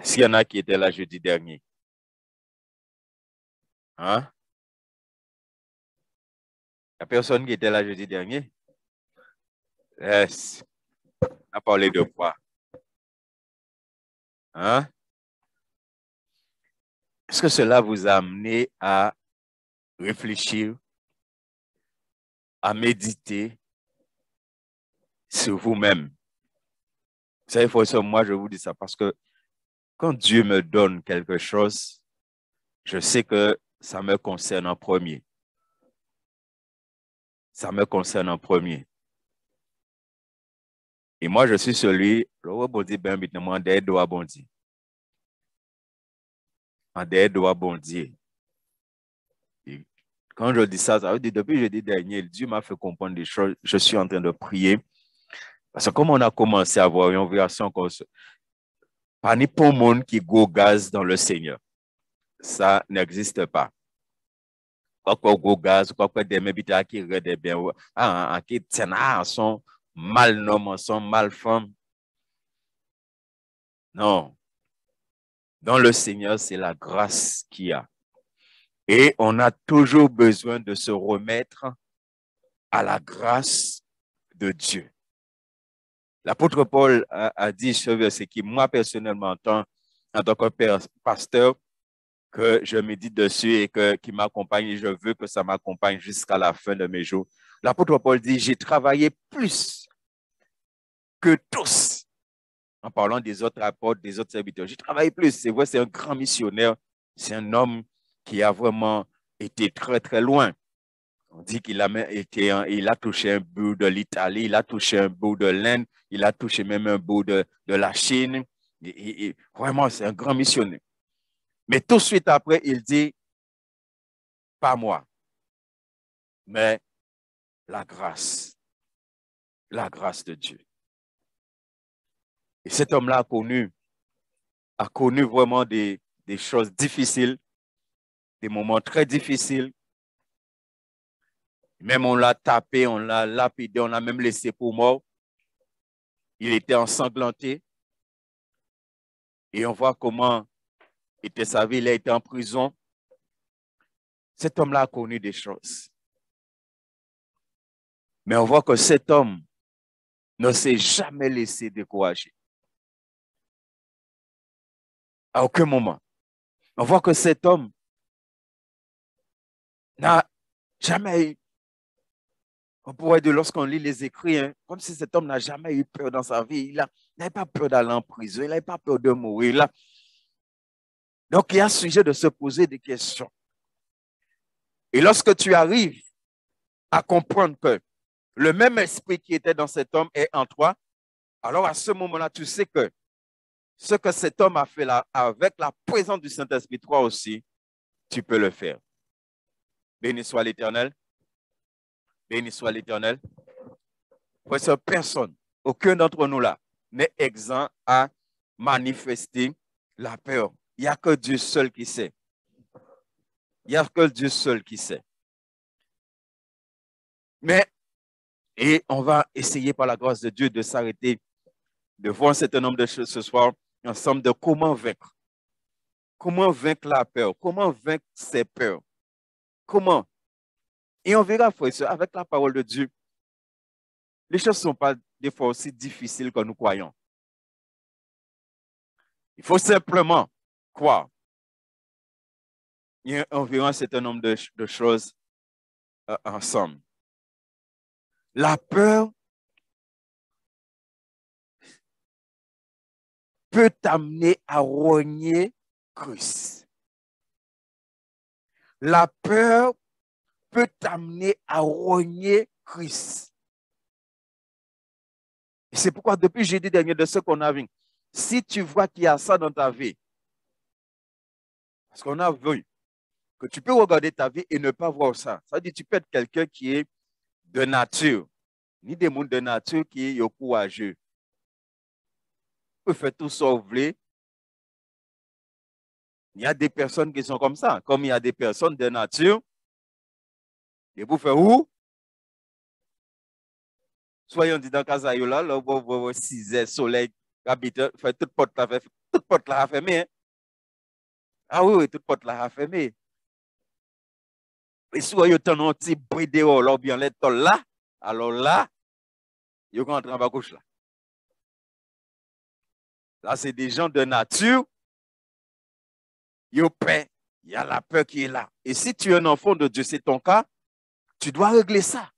S'il y en a qui étaient là jeudi dernier. Hein? Il n'y a personne qui était là jeudi dernier? Yes. On a parlé de quoi? Hein? Est-ce que cela vous a amené à réfléchir, à méditer sur vous-même? Vous savez, frère, moi, je vous dis ça parce que quand Dieu me donne quelque chose, je sais que ça me concerne en premier. Ça me concerne en premier. Et moi, je suis celui, le rebondit bien vite, en derrière doit bondir. En derrière doit bondir. Et quand je dis ça, ça veut dire depuis jeudi dernier, Dieu m'a fait comprendre des choses. Je suis en train de prier. Parce que comme on a commencé à avoir une version comme ça, pas ni pour monde qui go gaz dans le Seigneur. Ça n'existe pas. Quoi go gaz, quoi des mébita qui redent bien, qui tiennent son mal nom, son mal femme. Non. Dans le Seigneur, c'est la grâce qu'il y a. Et on a toujours besoin de se remettre à la grâce de Dieu. L'apôtre Paul a dit ce verset qui, moi, personnellement, en tant que pasteur, que je médite dessus et qui m'accompagne et je veux que ça m'accompagne jusqu'à la fin de mes jours. L'apôtre Paul dit, j'ai travaillé plus que tous. En parlant des autres apôtres, des autres serviteurs. J'ai travaillé plus. C'est vrai, c'est un grand missionnaire. C'est un homme qui a vraiment été très, très loin. On dit qu'il a touché un bout de l'Italie, il a touché un bout de l'Inde, il a touché même un bout de la Chine. Et vraiment, c'est un grand missionnaire. Mais tout de suite après, il dit, pas moi, mais la grâce de Dieu. Et cet homme-là a connu vraiment des choses difficiles, des moments très difficiles. Même on l'a tapé, on l'a lapidé, on l'a même laissé pour mort. Il était ensanglanté. Et on voit comment était sa vie, il a été en prison. Cet homme-là a connu des choses. Mais on voit que cet homme ne s'est jamais laissé décourager. À aucun moment. On voit que cet homme n'a jamais eu, on pourrait dire lorsqu'on lit les écrits, comme si cet homme n'a jamais eu peur dans sa vie. Il n'avait pas peur d'aller en prison, il n'avait pas peur de mourir. Donc, il y a sujet de se poser des questions. Et lorsque tu arrives à comprendre que le même esprit qui était dans cet homme est en toi, alors à ce moment-là, tu sais que ce que cet homme a fait là, avec la présence du Saint-Esprit, toi aussi, tu peux le faire. Béni soit l'Éternel. Béni soit l'Éternel. Parce que personne, aucun d'entre nous là, n'est exempt à manifester la peur. Il n'y a que Dieu seul qui sait. Il n'y a que Dieu seul qui sait. Mais, et on va essayer par la grâce de Dieu de s'arrêter, de voir un certain nombre de choses ce soir, ensemble, de comment vaincre. Comment vaincre la peur? Comment vaincre ces peurs? Comment? Et on verra, frère et soeur, avec la parole de Dieu, les choses ne sont pas des fois aussi difficiles que nous croyons. Il faut simplement croire. Il y a environ un certain nombre de choses ensemble. La peur peut t'amener à rogner Christ. La peur peut t'amener à rogner Christ. Et c'est pourquoi depuis jeudi dernier de ce qu'on a vu, si tu vois qu'il y a ça dans ta vie, parce qu'on a vu que tu peux regarder ta vie et ne pas voir ça. Ça veut dire que tu peux être quelqu'un qui est de nature, ni des mondes de nature qui est courageux. Tu peux faire tout ça au blé. Il y a des personnes qui sont comme ça, comme il y a des personnes de nature. Et vous faites où? Soyons dit dans Kazayola, là, 6 heures soleil, Habite, fait toute porte là, toute porte là a fermé. Hein? Ah oui, toute porte là a fermé. Et si vous avez un petit bruit dehors, bien les tol là, alors là, vous rentrez en bas gauche là. Là, c'est des gens de nature. Ils paient. Il y a la peur qui est là. Et si tu es un enfant de Dieu, c'est ton cas, tu dois régler ça.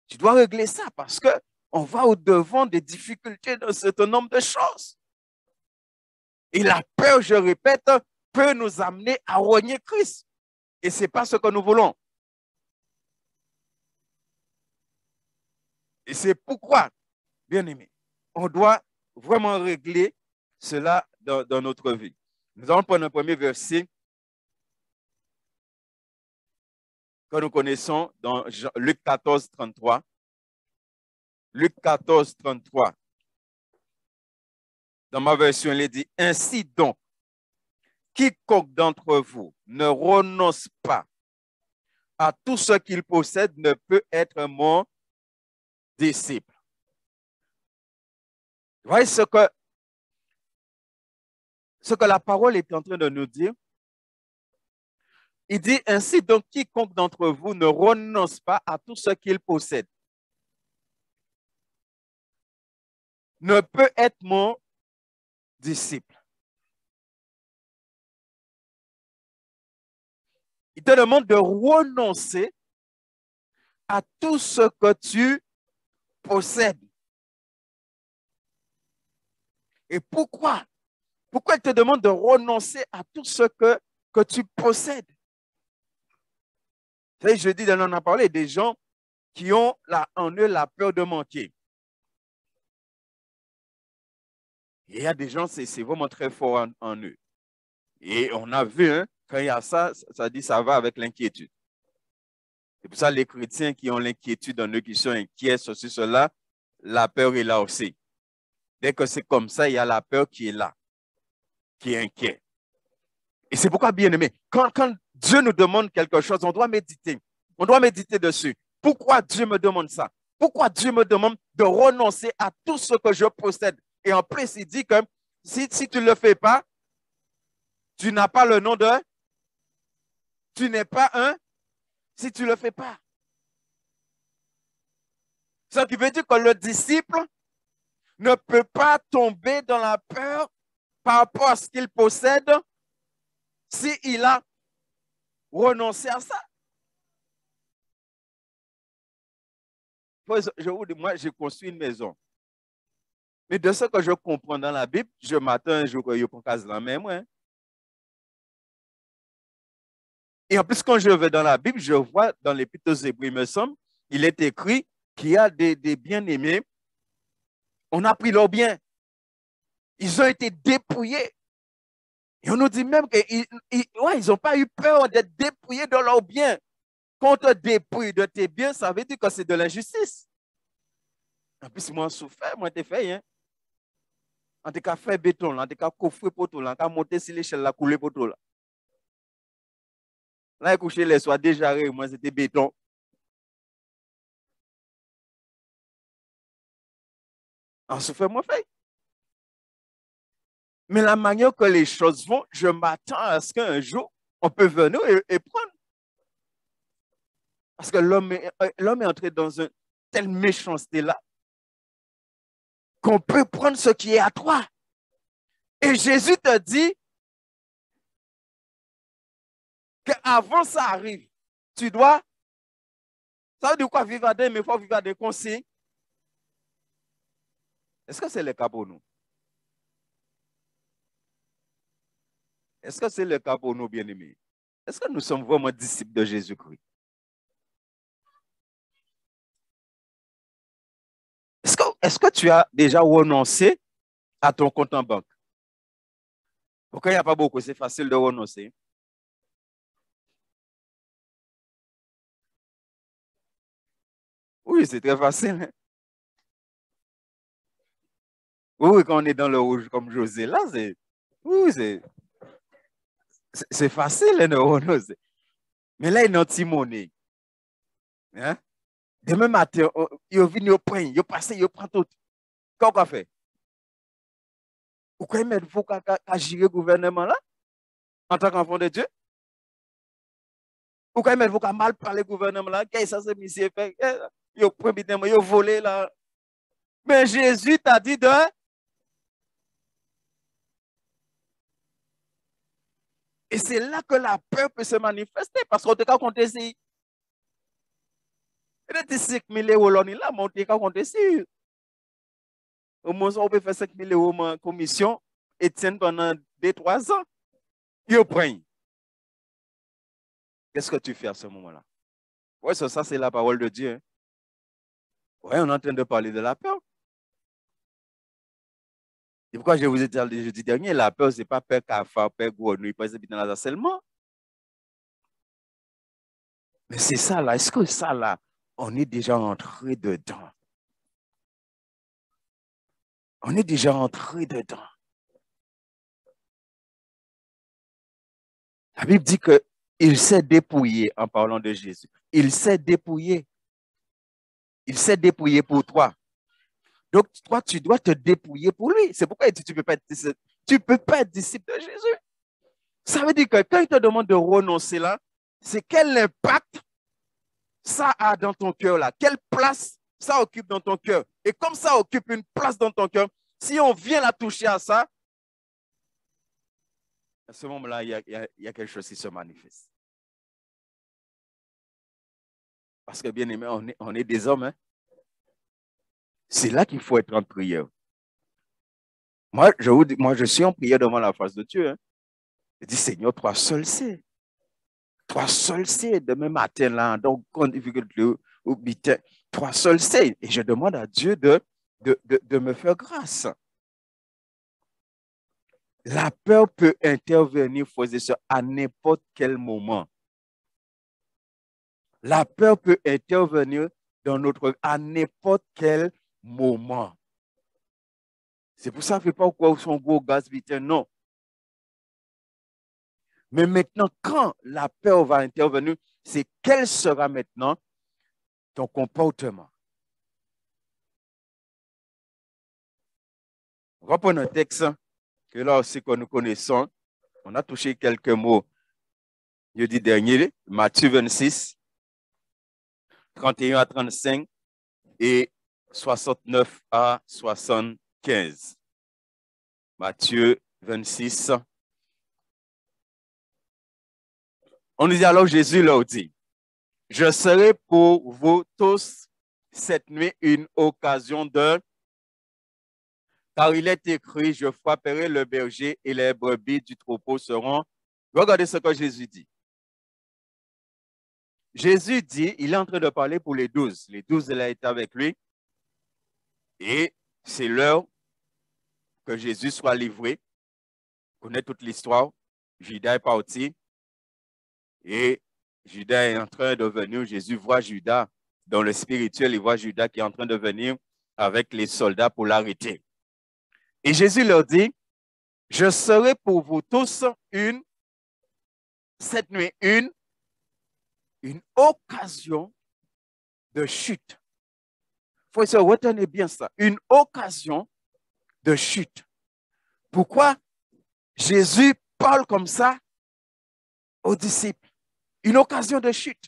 Tu dois régler ça parce qu'on va au-devant des difficultés d'un certain nombre de choses. Et la peur, je répète, peut nous amener à renier Christ. Et ce n'est pas ce que nous voulons. Et c'est pourquoi, bien aimé, on doit vraiment régler cela dans notre vie. Nous allons prendre un premier verset que nous connaissons dans Luc 14, 33. Luc 14, 33. Dans ma version, il est dit, ainsi donc, quiconque d'entre vous ne renonce pas à tout ce qu'il possède ne peut être mon disciple. Vous voyez ce que la parole est en train de nous dire? Il dit ainsi donc, quiconque d'entre vous ne renonce pas à tout ce qu'il possède ne peut être mon disciple. Il te demande de renoncer à tout ce que tu possèdes. Et pourquoi? Pourquoi il te demande de renoncer à tout ce que tu possèdes? Je dis, on en a parlé, des gens qui ont en eux la peur de manquer. Et il y a des gens, c'est vraiment très fort en eux. Et on a vu, hein, quand il y a ça, ça dit ça va avec l'inquiétude. C'est pour ça les chrétiens qui ont l'inquiétude en eux, qui sont inquiets, ceci, cela, la peur est là aussi. Dès que c'est comme ça, il y a la peur qui est là, qui est inquiet. Et c'est pourquoi, bien aimé, quand Dieu nous demande quelque chose, on doit méditer. On doit méditer dessus. Pourquoi Dieu me demande ça? Pourquoi Dieu me demande de renoncer à tout ce que je possède? Et en plus, il dit que si tu ne le fais pas, tu n'as pas le nom de... Tu n'es pas un... Si tu ne le fais pas. Ce qui veut dire que le disciple ne peut pas tomber dans la peur par rapport à ce qu'il possède s'il a renoncé à ça. Je vous dis, moi, j'ai construit une maison. Mais de ce que je comprends dans la Bible, je m'attends un jour que je prends case la même. Hein. Et en plus, quand je vais dans la Bible, je vois dans l'Épître aux Hébreux, il me semble, il est écrit qu'il y a des bien-aimés. On a pris leurs biens. Ils ont été dépouillés. Et on nous dit même qu'ils n'ont pas eu peur d'être dépouillés de leurs biens. Quand on te dépouille de tes biens, ça veut dire que c'est de l'injustice. En plus, moi, je souffert, moi, je fait. Hein. En tout cas, faire béton, en tout cas, coffrer poteau, en tout cas, monter sur l'échelle, la couler poteau. Là, là coucher les soirs déjà, moi, c'était béton. En souffert, moi, fait. Mais la manière que les choses vont, je m'attends à ce qu'un jour, on peut venir et prendre. Parce que l'homme est entré dans une telle méchanceté-là qu'on peut prendre ce qui est à toi. Et Jésus te dit qu'avant ça arrive, tu dois, ça veut dire quoi vivre à des, mais il faut vivre à des consignes. Est-ce que c'est le cas pour nous? Est-ce que c'est le cas pour nous, bien-aimés? Est-ce que nous sommes vraiment disciples de Jésus-Christ? Est-ce que tu as déjà renoncé à ton compte en banque? Pourquoi il n'y a pas beaucoup? C'est facile de renoncer. Oui, c'est très facile. Hein? Oui, quand on est dans le rouge comme José, là, c'est facile hein, de renoncer. Mais là, il y a une petite monnaie. Hein? Demain matin, il vient, il prend, il passe, il prend tout. Qu'est-ce qu'on fait? Ou quand même vous qu'à gérer le gouvernement là, en tant qu'enfant de Dieu? Ou quand même vous qu'à mal parler gouvernement là, qu'est-ce que ça c'est monsieur fait? Yo premier temps, yo volé là. Mais Jésus t'a dit de. Et c'est là que la peur peut se manifester parce qu'on te cas compter si. Il était 5 000 euros là, mais on te cas compter si. Au moins, on peut faire 5 000 euros en commission et tiennent pendant 2-3 ans. Ils prennent. Qu'est-ce que tu fais à ce moment-là? Oui, ça c'est la parole de Dieu. Hein. Oui, on est en train de parler de la peur. Et pourquoi je vous ai dit le jeudi dernier, la peur, ce n'est pas peur cafard, peur grenouille, pas dans la seulement. Mais c'est ça là. Est-ce que ça là, on est déjà entré dedans? On est déjà entré dedans. La Bible dit qu'il s'est dépouillé en parlant de Jésus. Il s'est dépouillé. Il s'est dépouillé pour toi. Donc, toi, tu dois te dépouiller pour lui. C'est pourquoi il dit tu peux pas être disciple de Jésus. Ça veut dire que quand il te demande de renoncer là, c'est quel impact ça a dans ton cœur là? Quelle place ça occupe dans ton cœur? Et comme ça occupe une place dans ton cœur, si on vient la toucher à ça, à ce moment-là, il y a quelque chose qui se manifeste. Parce que bien aimé, on est des hommes. Hein? C'est là qu'il faut être en prière. Moi, je vous dis, moi, je suis en prière devant la face de Dieu. Hein? Je dis, Seigneur, toi seul sais. Toi seul sais, demain matin, là, donc, toi seul sais. Et je demande à Dieu de me faire grâce. La peur peut intervenir, frères et sœurs, à n'importe quel moment. La peur peut intervenir dans notre à n'importe quel moment. C'est pour ça que je ne fais pas quoi son gros gaz vite, non. Mais maintenant, quand la peur va intervenir, c'est quel sera maintenant ton comportement. Reprenons un texte que là aussi que nous connaissons. On a touché quelques mots jeudi dernier, Matthieu 26, 31 à 35 et 69 à 75. Matthieu 26. On nous dit alors, Jésus leur dit, je serai pour vous tous cette nuit une occasion de... Car il est écrit, je frapperai le berger et les brebis du troupeau seront... Regardez ce que Jésus dit. Jésus dit, il est en train de parler pour les 12. Les 12, il a été avec lui. Et c'est l'heure que Jésus soit livré. On connaît toute l'histoire. Judas est parti. Et Judas est en train de venir. Jésus voit Judas dans le spirituel. Il voit Judas qui est en train de venir avec les soldats pour l'arrêter. Et Jésus leur dit, je serai pour vous tous cette nuit, une occasion de chute. Il faut se retenir bien ça. Une occasion de chute. Pourquoi Jésus parle comme ça aux disciples? Une occasion de chute.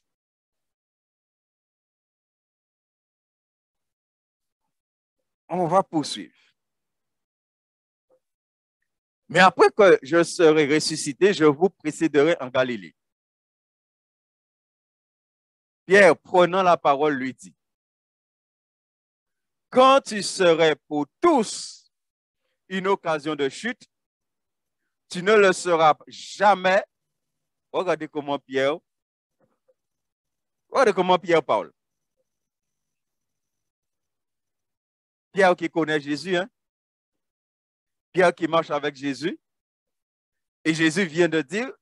On va poursuivre. Mais après que je serai ressuscité, je vous précéderai en Galilée. Pierre, prenant la parole, lui dit, quand tu serais pour tous une occasion de chute, tu ne le seras jamais. Regardez comment Pierre parle. Pierre qui connaît Jésus, hein? Pierre qui marche avec Jésus. Et Jésus vient de dire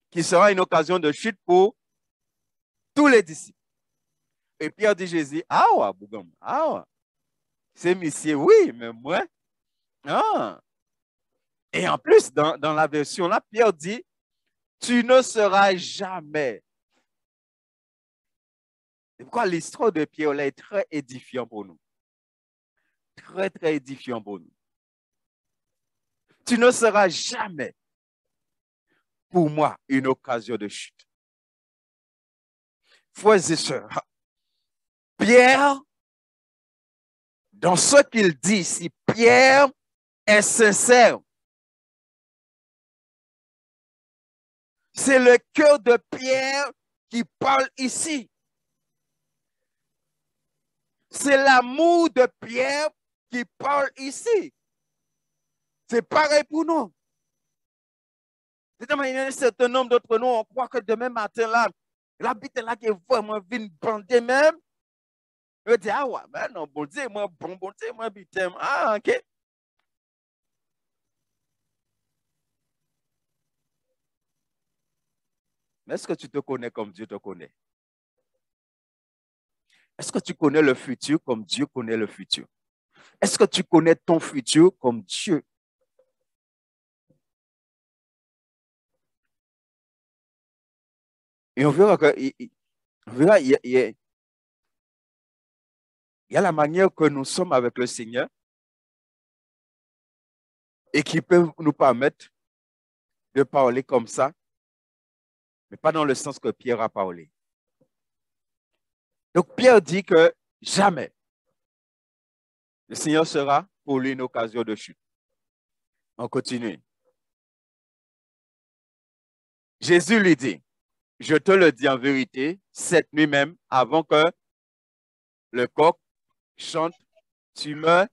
qu'il sera une occasion de chute pour tous les disciples. Et Pierre dit Jésus, ah ouais, Bougam, ah ouais. C'est monsieur, oui, mais moi, ah. Et en plus, dans la version là, Pierre dit, tu ne seras jamais. C'est pourquoi l'histoire de Pierre là est très édifiant pour nous. Très, très édifiant pour nous. tu ne seras jamais pour moi une occasion de chute. Frères et sœurs, Pierre, dans ce qu'il dit ici, Pierre est sincère. C'est le cœur de Pierre qui parle ici. C'est l'amour de Pierre qui parle ici. C'est pareil pour nous. Il y a un certain nombre d'autres nous, on croit que demain matin, là, la bite là qui est vraiment vine bandée même. Je dis, ah ouais, ben non, bon Dieu, moi, bon Dieu, moi, bite. Ah, ok. Mais est-ce que tu te connais comme Dieu te connaît? Est-ce que tu connais le futur comme Dieu connaît le futur? Est-ce que tu connais ton futur comme Dieu? Et on verra que il y a la manière que nous sommes avec le Seigneur et qui peut nous permettre de parler comme ça, mais pas dans le sens que Pierre a parlé. Donc Pierre dit que jamais le Seigneur sera pour lui une occasion de chute. On continue. Jésus lui dit, je te le dis en vérité, cette nuit même, avant que le coq chante, tu me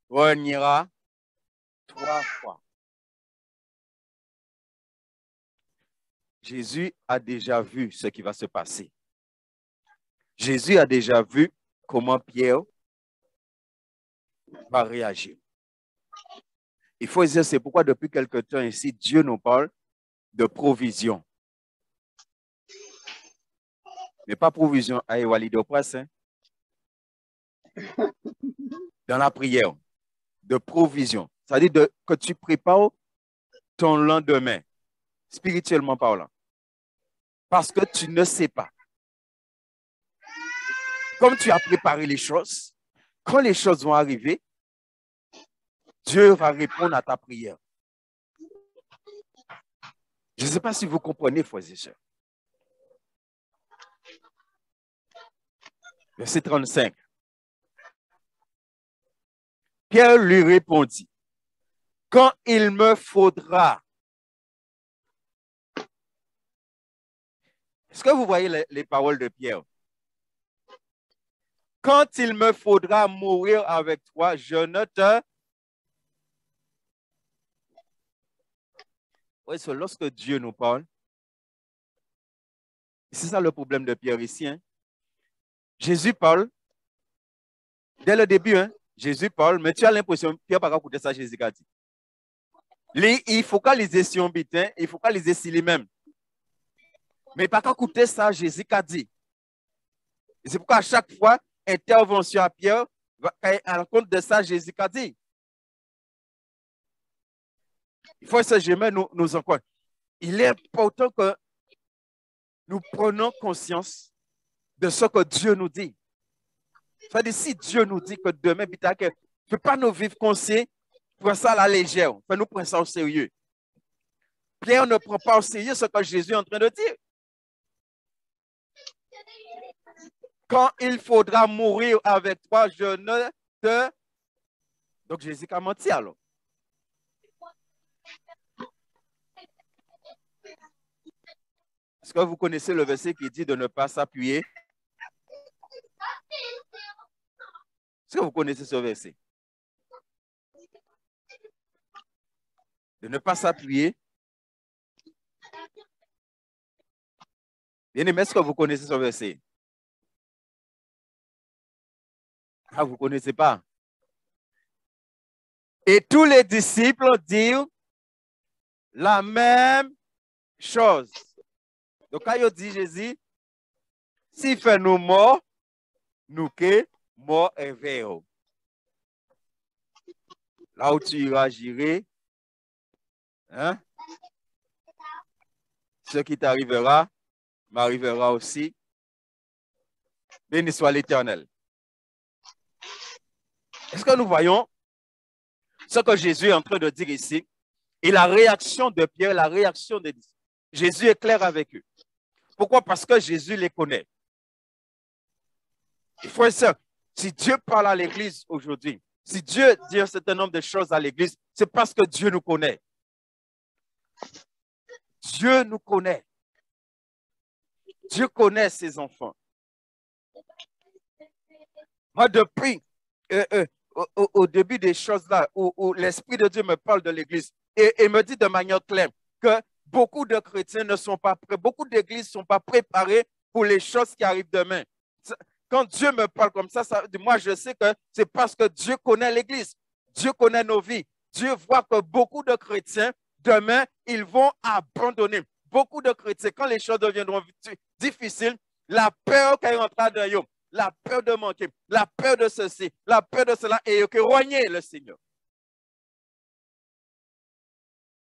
renieras 3 fois. Jésus a déjà vu ce qui va se passer. Jésus a déjà vu comment Pierre va réagir. Il faut dire, c'est pourquoi depuis quelque temps ici, Dieu nous parle de provision. Mais pas provision à Ewalido Press, hein? Dans la prière, de provision. C'est-à-dire que tu prépares ton lendemain, spirituellement parlant. Parce que tu ne sais pas. Comme tu as préparé les choses, quand les choses vont arriver, Dieu va répondre à ta prière. Je ne sais pas si vous comprenez, frères et sœurs. Verset 35. Pierre lui répondit, quand il me faudra. Est-ce que vous voyez les paroles de Pierre? Quand il me faudra mourir avec toi, je ne te... Oui, c'est lorsque Dieu nous parle. C'est ça le problème de Pierre ici. Hein? Jésus parle. Dès le début, hein, Jésus parle, mais tu as l'impression que Pierre n'a pas écouté ça, Jésus a dit. Il focalise sur un bitin, il focalise sur lui-même. Mais il n'a pas écouté ça, Jésus a dit. C'est pourquoi à chaque fois, intervention à Pierre, à compte de ça, Jésus a dit. Il faut que jamais nous encore. Il est important que nous prenions conscience de ce que Dieu nous dit. C'est-à-dire, si Dieu nous dit que demain, il ne peut pas nous vivre conscients, prends ça à la légère, nous prendre ça au sérieux. Pierre ne prend pas au sérieux ce que Jésus est en train de dire. Quand il faudra mourir avec toi, je ne te... Donc Jésus a menti alors. Est-ce que vous connaissez le verset qui dit de ne pas s'appuyer? Est-ce que vous connaissez ce verset? De ne pas s'appuyer. Bien aimé, est-ce que vous connaissez ce verset? Ah, vous ne connaissez pas? Et tous les disciples dirent la même chose. Donc, quand il dit Jésus, s'il fait nous morts, nous que mort et veillons. Là où tu iras, j'irai. Hein? Ce qui t'arrivera, m'arrivera aussi. Béni soit l'Éternel. Est-ce que nous voyons ce que Jésus est en train de dire ici, et la réaction de Pierre, la réaction des disciples. Jésus est clair avec eux. Pourquoi? Parce que Jésus les connaît. Il faut ça. Si Dieu parle à l'Église aujourd'hui, si Dieu dit un certain nombre de choses à l'Église, c'est parce que Dieu nous connaît. Dieu nous connaît. Dieu connaît ses enfants. Moi, depuis au début des choses là, où l'Esprit de Dieu me parle de l'Église et me dit de manière claire que beaucoup de chrétiens ne sont pas prêts, beaucoup d'églises ne sont pas préparées pour les choses qui arrivent demain. Quand Dieu me parle comme ça, moi je sais que c'est parce que Dieu connaît l'Église. Dieu connaît nos vies. Dieu voit que beaucoup de chrétiens, demain, ils vont abandonner. Beaucoup de chrétiens, quand les choses deviendront difficiles, la peur qui est rentrée dans eux, la peur de manquer, la peur de ceci, la peur de cela, et que rogner le Seigneur.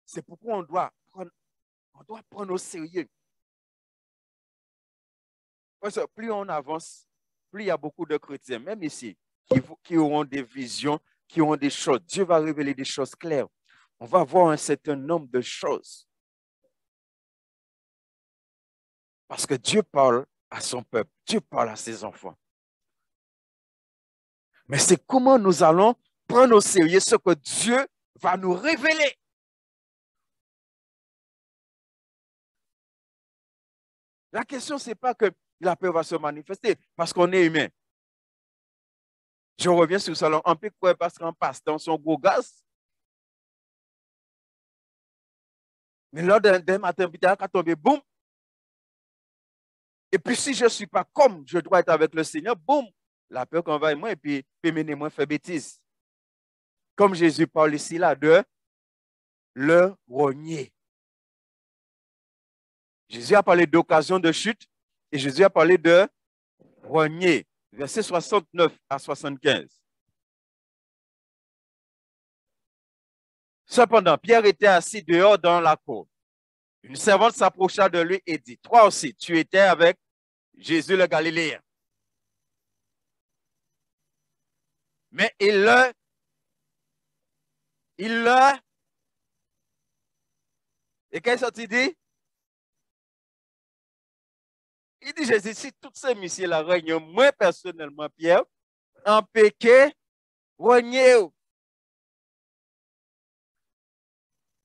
C'est pourquoi on doit prendre au sérieux. Parce que plus on avance, plus il y a beaucoup de chrétiens, même ici, qui auront des visions, qui auront des choses. Dieu va révéler des choses claires. On va voir un certain nombre de choses. Parce que Dieu parle à son peuple, Dieu parle à ses enfants. Mais c'est comment nous allons prendre au sérieux ce que Dieu va nous révéler. La question, ce n'est pas que la peur va se manifester parce qu'on est humain. Je reviens sur ça. On peut croire parce qu'on passe dans son gros gaz. Mais lors d'un matin, quand on tombe, boum. Et puis si je ne suis pas comme je dois être avec le Seigneur, boum, la peur qu'on va moi et puis mener moi faire bêtise. Comme Jésus parle ici là de le rogner. Jésus a parlé d'occasion de chute et Jésus a parlé de rogner. Versets 69 à 75. Cependant, Pierre était assis dehors dans la cour. Une servante s'approcha de lui et dit, toi aussi, tu étais avec Jésus le Galiléen. Mais il et qu'est-ce qu'il dit? Il dit, Jésus, si toutes ces messieurs-là règnent, moi personnellement, Pierre, en péché, règne.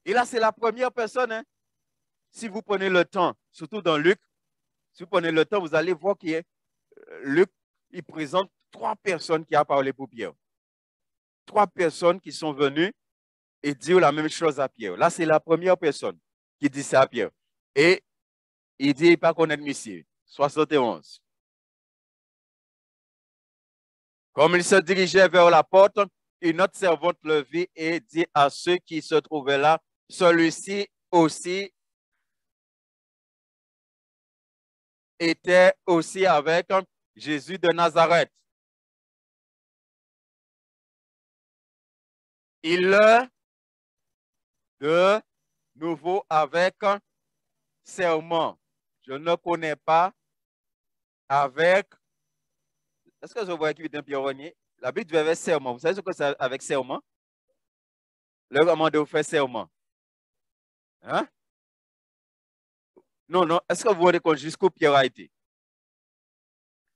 Et là, c'est la première personne. Hein. Si vous prenez le temps, surtout dans Luc, si vous prenez le temps, vous allez voir qu'il Luc, il présente 3 personnes qui ont parlé pour Pierre. 3 personnes qui sont venues et dire la même chose à Pierre. Là, c'est la première personne qui dit ça à Pierre. Et il dit, il ne pas connaître monsieur. 71. Comme il se dirigeait vers la porte, une autre servante le vit et dit à ceux qui se trouvaient là, celui-ci aussi était aussi avec Jésus de Nazareth. Il est de nouveau avec serment. Je ne connais pas avec. Est-ce que je vois qui est un pionnier? La Bible dit avec serment. Vous savez ce que c'est avec serment? Le moment de vous faire serment. Hein? Non, non. Est-ce que vous voyez jusqu'où Pierre a été?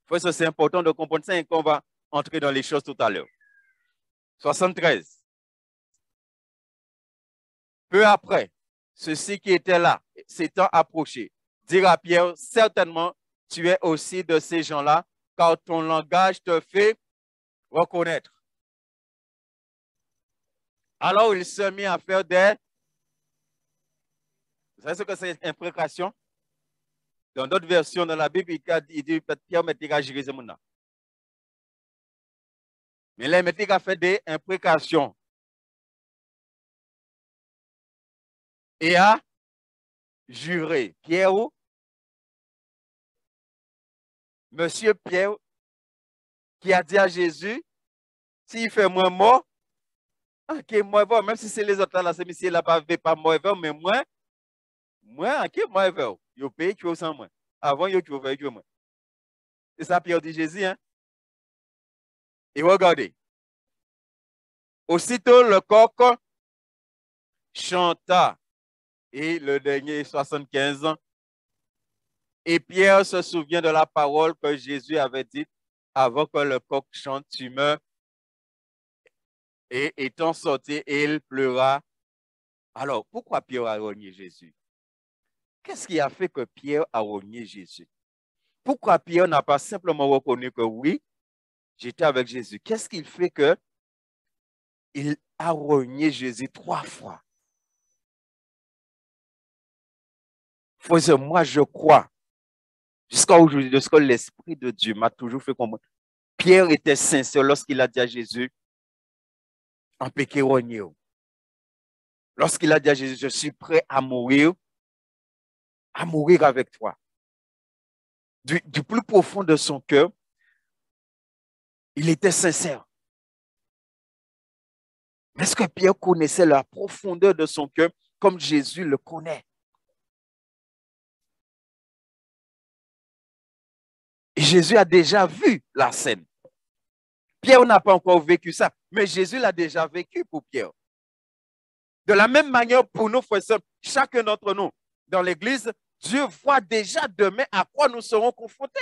C'est important de comprendre ça et qu'on va entrer dans les choses tout à l'heure. 73. Peu après, ceux-ci qui étaient là, s'étant approchés, dirent à Pierre, certainement, tu es aussi de ces gens-là, car ton langage te fait reconnaître. Alors, il se mit à faire des... Vous savez ce que c'est imprécation? Dans d'autres versions de la Bible, il dit Pierre m'a dit à gérer ce monde. Mais là, il a fait des imprécations. Et a juré. Pierre, Monsieur Pierre, qui a dit à Jésus, s'il fait moins mort, ok, moi, même si c'est les autres là, c'est monsieur là, pas moi, mais moi, ok, moi, je paye, tu sans moi. Avant, tu veux faire, moi. C'est ça, Pierre dit Jésus, hein. Et regardez. Aussitôt, le coq chanta. Et le dernier, 75 ans. Et Pierre se souvient de la parole que Jésus avait dite avant que le coq chante, tu meurs. Et étant sorti, il pleura. Alors, pourquoi Pierre a renié Jésus? Qu'est-ce qui a fait que Pierre a renié Jésus? Pourquoi Pierre n'a pas simplement reconnu que oui, j'étais avec Jésus? Qu'est-ce qui fait que il a renié Jésus 3 fois? Frère, moi, je crois, jusqu'à aujourd'hui, de ce que l'Esprit de Dieu m'a toujours fait comprendre. Pierre était sincère lorsqu'il a dit à Jésus, en péché renié. Lorsqu'il a dit à Jésus, je suis prêt à mourir avec toi. Du plus profond de son cœur, il était sincère. Est-ce que Pierre connaissait la profondeur de son cœur comme Jésus le connaît? Et Jésus a déjà vu la scène. Pierre n'a pas encore vécu ça, mais Jésus l'a déjà vécu pour Pierre. De la même manière, pour nous, frères, chacun d'entre nous, dans l'Église, Dieu voit déjà demain à quoi nous serons confrontés.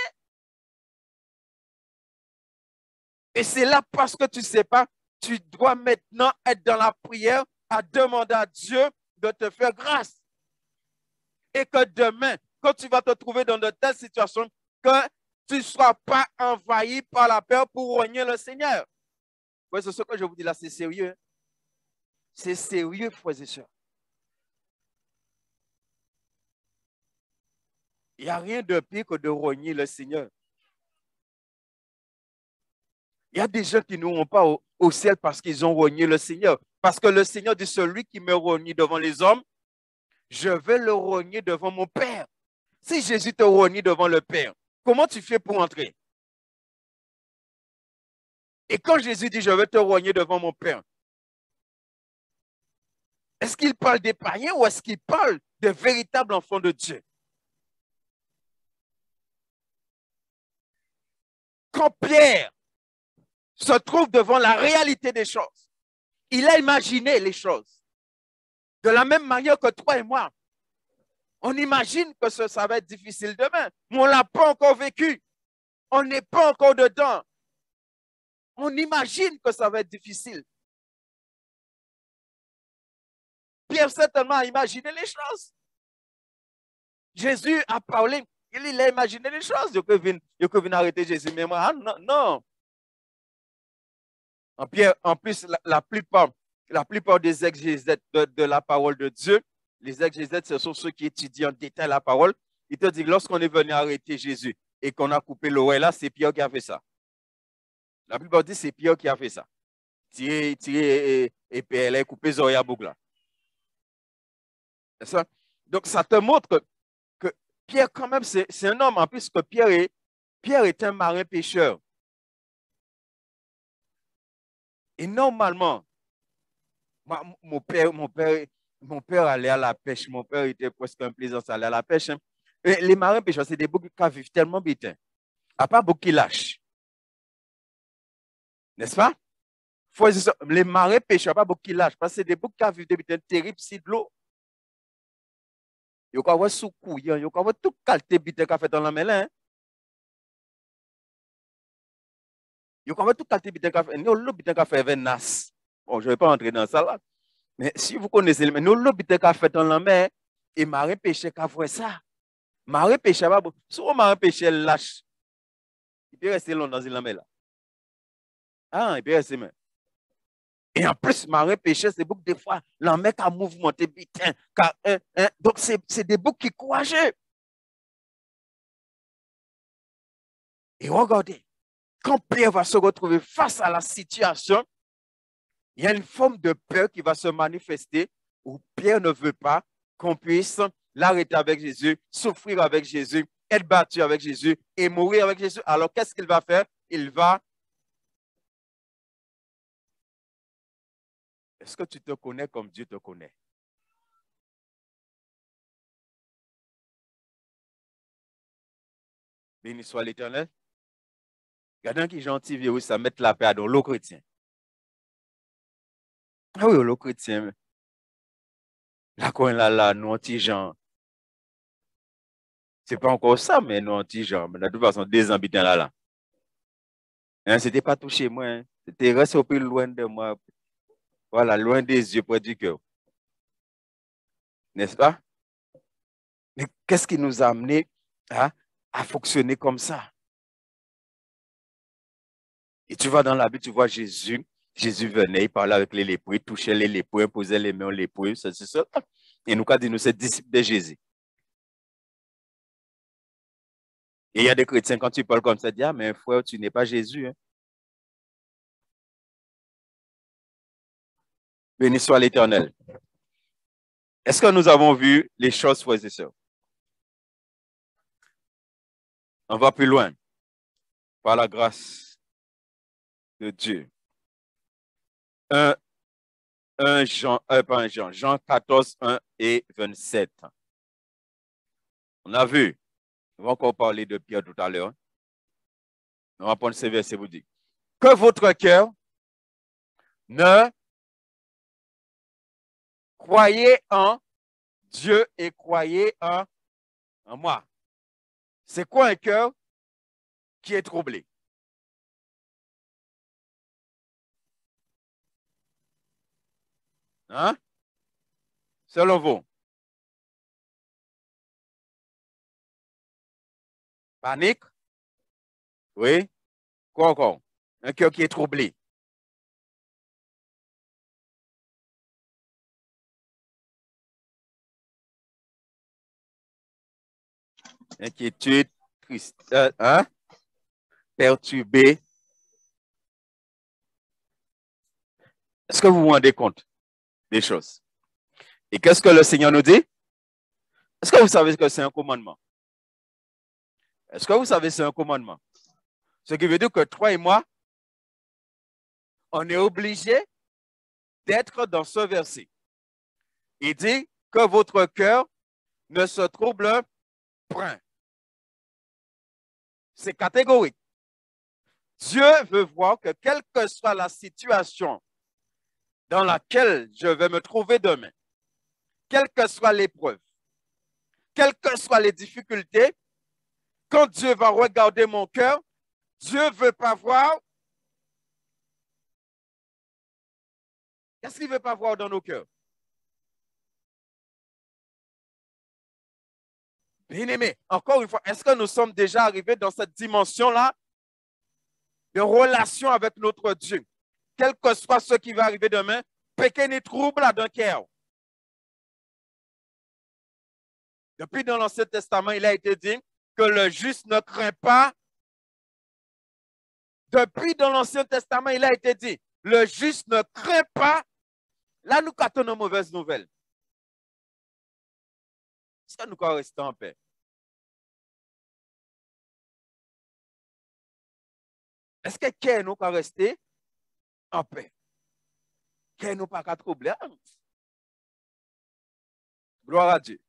Et c'est là parce que tu ne sais pas, tu dois maintenant être dans la prière à demander à Dieu de te faire grâce. Et que demain, quand tu vas te trouver dans de telles situations, que tu ne sois pas envahi par la peur pour renier le Seigneur. Oui, c'est ce que je vous dis là, c'est sérieux. C'est sérieux, frères et sœurs. Il n'y a rien de pire que de renier le Seigneur. Il y a des gens qui n'iront pas au ciel parce qu'ils ont renié le Seigneur. Parce que le Seigneur dit, celui qui me renie devant les hommes, je vais le renier devant mon Père. Si Jésus te renie devant le Père, comment tu fais pour entrer? Et quand Jésus dit, je vais te renier devant mon Père, est-ce qu'il parle des païens ou est-ce qu'il parle des véritables enfants de Dieu? Quand Pierre se trouve devant la réalité des choses, il a imaginé les choses. De la même manière que toi et moi, on imagine que ça va être difficile demain, mais on ne l'a pas encore vécu. On n'est pas encore dedans. On imagine que ça va être difficile. Pierre certainement a imaginé les choses. Jésus a parlé, il a imaginé les choses. Il peut venir arrêter Jésus. Mais moi, non, non. En plus, la plupart des exégètes de la parole de Dieu, les exégètes, ce sont ceux qui étudient en détail la parole. Ils te disent, lorsqu'on est venu arrêter Jésus et qu'on a coupé l'oreille là, c'est Pierre qui a fait ça. La plupart disent, c'est Pierre qui a fait ça. Tirer et puis elle a coupé les oreilles à boucle là. Ça? Donc, ça te montre que Pierre, quand même, c'est un homme, en plus que Pierre est un marin pêcheur. Et normalement, mon père allait à la pêche. Mon père était presque un plaisant, ça allait à la pêche. Hein. Et les marins pêcheurs, c'est des boucs qui vivent tellement vite. Hein. À part beaucoup qui lâchent. N'est-ce pas? Les marins pêcheurs, pas beaucoup qui lâchent. Parce que c'est des boucs qui vivent des terribles si de l'eau. Il y a sous couillant, il y a tout qualité bite qu'a fait dans la mêlée. Il y a tout qualité bite qu'a fait. Nous, l'eau bite qu'a fait avec Nas. Bon, je ne vais pas entrer dans ça là. Mais si vous connaissez, nous, l'eau bite qu'a fait dans la mer, et marin pêcheur qu'a fait ça. Marin pêcheur, pas beaucoup. Souvent, marin pêcheur lâche. Il peut rester longtemps dans la mer là. Ah, il peut rester même. Et en plus, marin pêcheur, c'est beaucoup de fois, la mer a mouvementé vite. Donc, c'est des boucs qui courageux. Et regardez, quand Pierre va se retrouver face à la situation, il y a une forme de peur qui va se manifester où Pierre ne veut pas qu'on puisse l'arrêter avec Jésus, souffrir avec Jésus, être battu avec Jésus et mourir avec Jésus. Alors, qu'est-ce qu'il va faire? Il va... Est-ce que tu te connais comme Dieu te connaît? Béni soit l'Éternel. Regardez qui est gentil, vieux, ça met la paix dans l'eau chrétien. Ah oui, le chrétien. Là, quand là, nous, anti-gens. C'est pas encore ça, mais nous, anti-gens. Mais de toute façon, des habitants là. Hein, c'était pas touché moi. Hein. C'était resté au plus loin de moi. Voilà, loin des yeux, près du cœur. N'est-ce pas? Mais qu'est-ce qui nous a amené à fonctionner comme ça? Et tu vas dans la Bible, tu vois Jésus. Jésus venait, il parlait avec les lépreux, il touchait les lépreux, il posait les mains aux lépreux, c'est ça. Et nous, quand dit nous, c'est disciples de Jésus. Et il y a des chrétiens, quand tu parles comme ça, ils disent, ah, mais frère, tu n'es pas Jésus. Hein. Béni soit l'Éternel. Est-ce que nous avons vu les choses, frères et sœurs? On va plus loin. Par la grâce de Dieu. 1, Jean, pas 1 Jean, Jean 14, 1 et 27. On a vu, on va encore parler de Pierre tout à l'heure. On va prendre ces versets vous dire. Que votre cœur ne croyez en Dieu et croyez en moi. C'est quoi un cœur qui est troublé? Hein? Selon vous. Panique? Oui. Quoi encore? Un cœur qui est troublé. Inquiétude, tristesse, hein? Perturbé. Est-ce que vous vous rendez compte des choses? Et qu'est-ce que le Seigneur nous dit? Est-ce que vous savez que c'est un commandement? Est-ce que vous savez que c'est un commandement? Ce qui veut dire que toi et moi, on est obligé d'être dans ce verset. Il dit que votre cœur ne se trouble point. C'est catégorique. Dieu veut voir que quelle que soit la situation dans laquelle je vais me trouver demain, quelle que soit l'épreuve, quelles que soient les difficultés, quand Dieu va regarder mon cœur, Dieu ne veut pas voir. Qu'est-ce qu'il ne veut pas voir dans nos cœurs? Bien-aimé, encore une fois, est-ce que nous sommes déjà arrivés dans cette dimension-là de relation avec notre Dieu? Quel que soit ce qui va arriver demain, péché ni trouble dans le cœur. Depuis dans l'Ancien Testament, il a été dit que le juste ne craint pas. Depuis dans l'Ancien Testament, il a été dit, le juste ne craint pas. Là, nous catons une mauvaise nouvelle. Est-ce que nous pouvons rester en paix? Est-ce que nous pouvons rester en paix? Qu'est-ce nous pas troubler? Gloire à Dieu.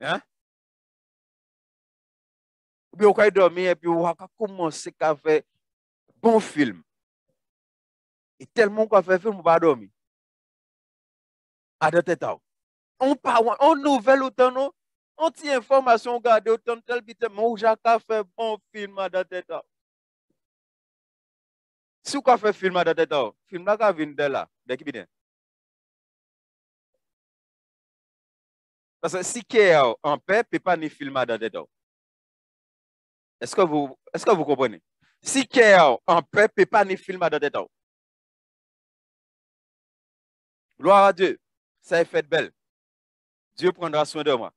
Hein? Ou bien, on peut dormir et puis on va commencer à faire bon film. Et tellement qu'on fait film, on va dormir. À de tête. On parle, on nouvelle autant, on tient information, on garde autant tel bit, mais on a fait bon film à de tête. Si on fait film à de tête, film là, vient de là, de qui vient? Parce que si qui est en paix, peut pas ni film à de tête. Est-ce que vous comprenez? Si qui est en paix, peut pas ni film à de tête. Gloire à Dieu. Ça est fait belle. Dieu prendra soin de moi.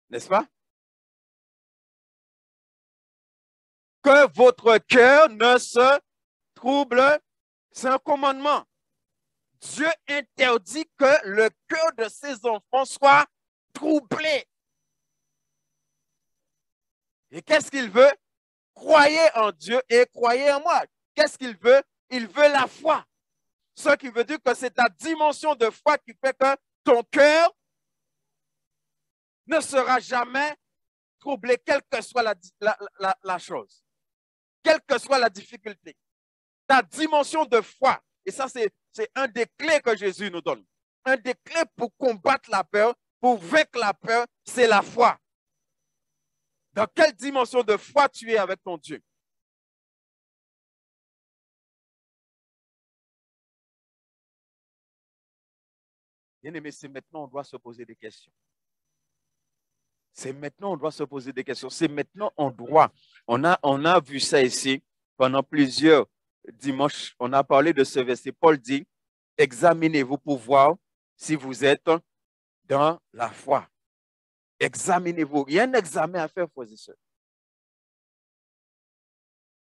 N'est-ce pas? Que votre cœur ne se trouble, c'est un commandement. Dieu interdit que le cœur de ses enfants soit troublé. Et qu'est-ce qu'il veut? Croyez en Dieu et croyez en moi. Qu'est-ce qu'il veut? Il veut la foi. Ce qui veut dire que c'est ta dimension de foi qui fait que ton cœur ne sera jamais troublé, quelle que soit la chose, quelle que soit la difficulté. Ta dimension de foi. Et ça, c'est un des clés que Jésus nous donne. Un des clés pour combattre la peur, pour vaincre la peur, c'est la foi. Dans quelle dimension de foi tu es avec ton Dieu? Bien-aimé, c'est maintenant on doit se poser des questions. C'est maintenant on doit se poser des questions. C'est maintenant on doit. On a vu ça ici pendant plusieurs dimanches. On a parlé de ce verset. Paul dit, examinez-vous pour voir si vous êtes dans la foi. Examinez-vous. Il y a un examen à faire, frères et sœurs.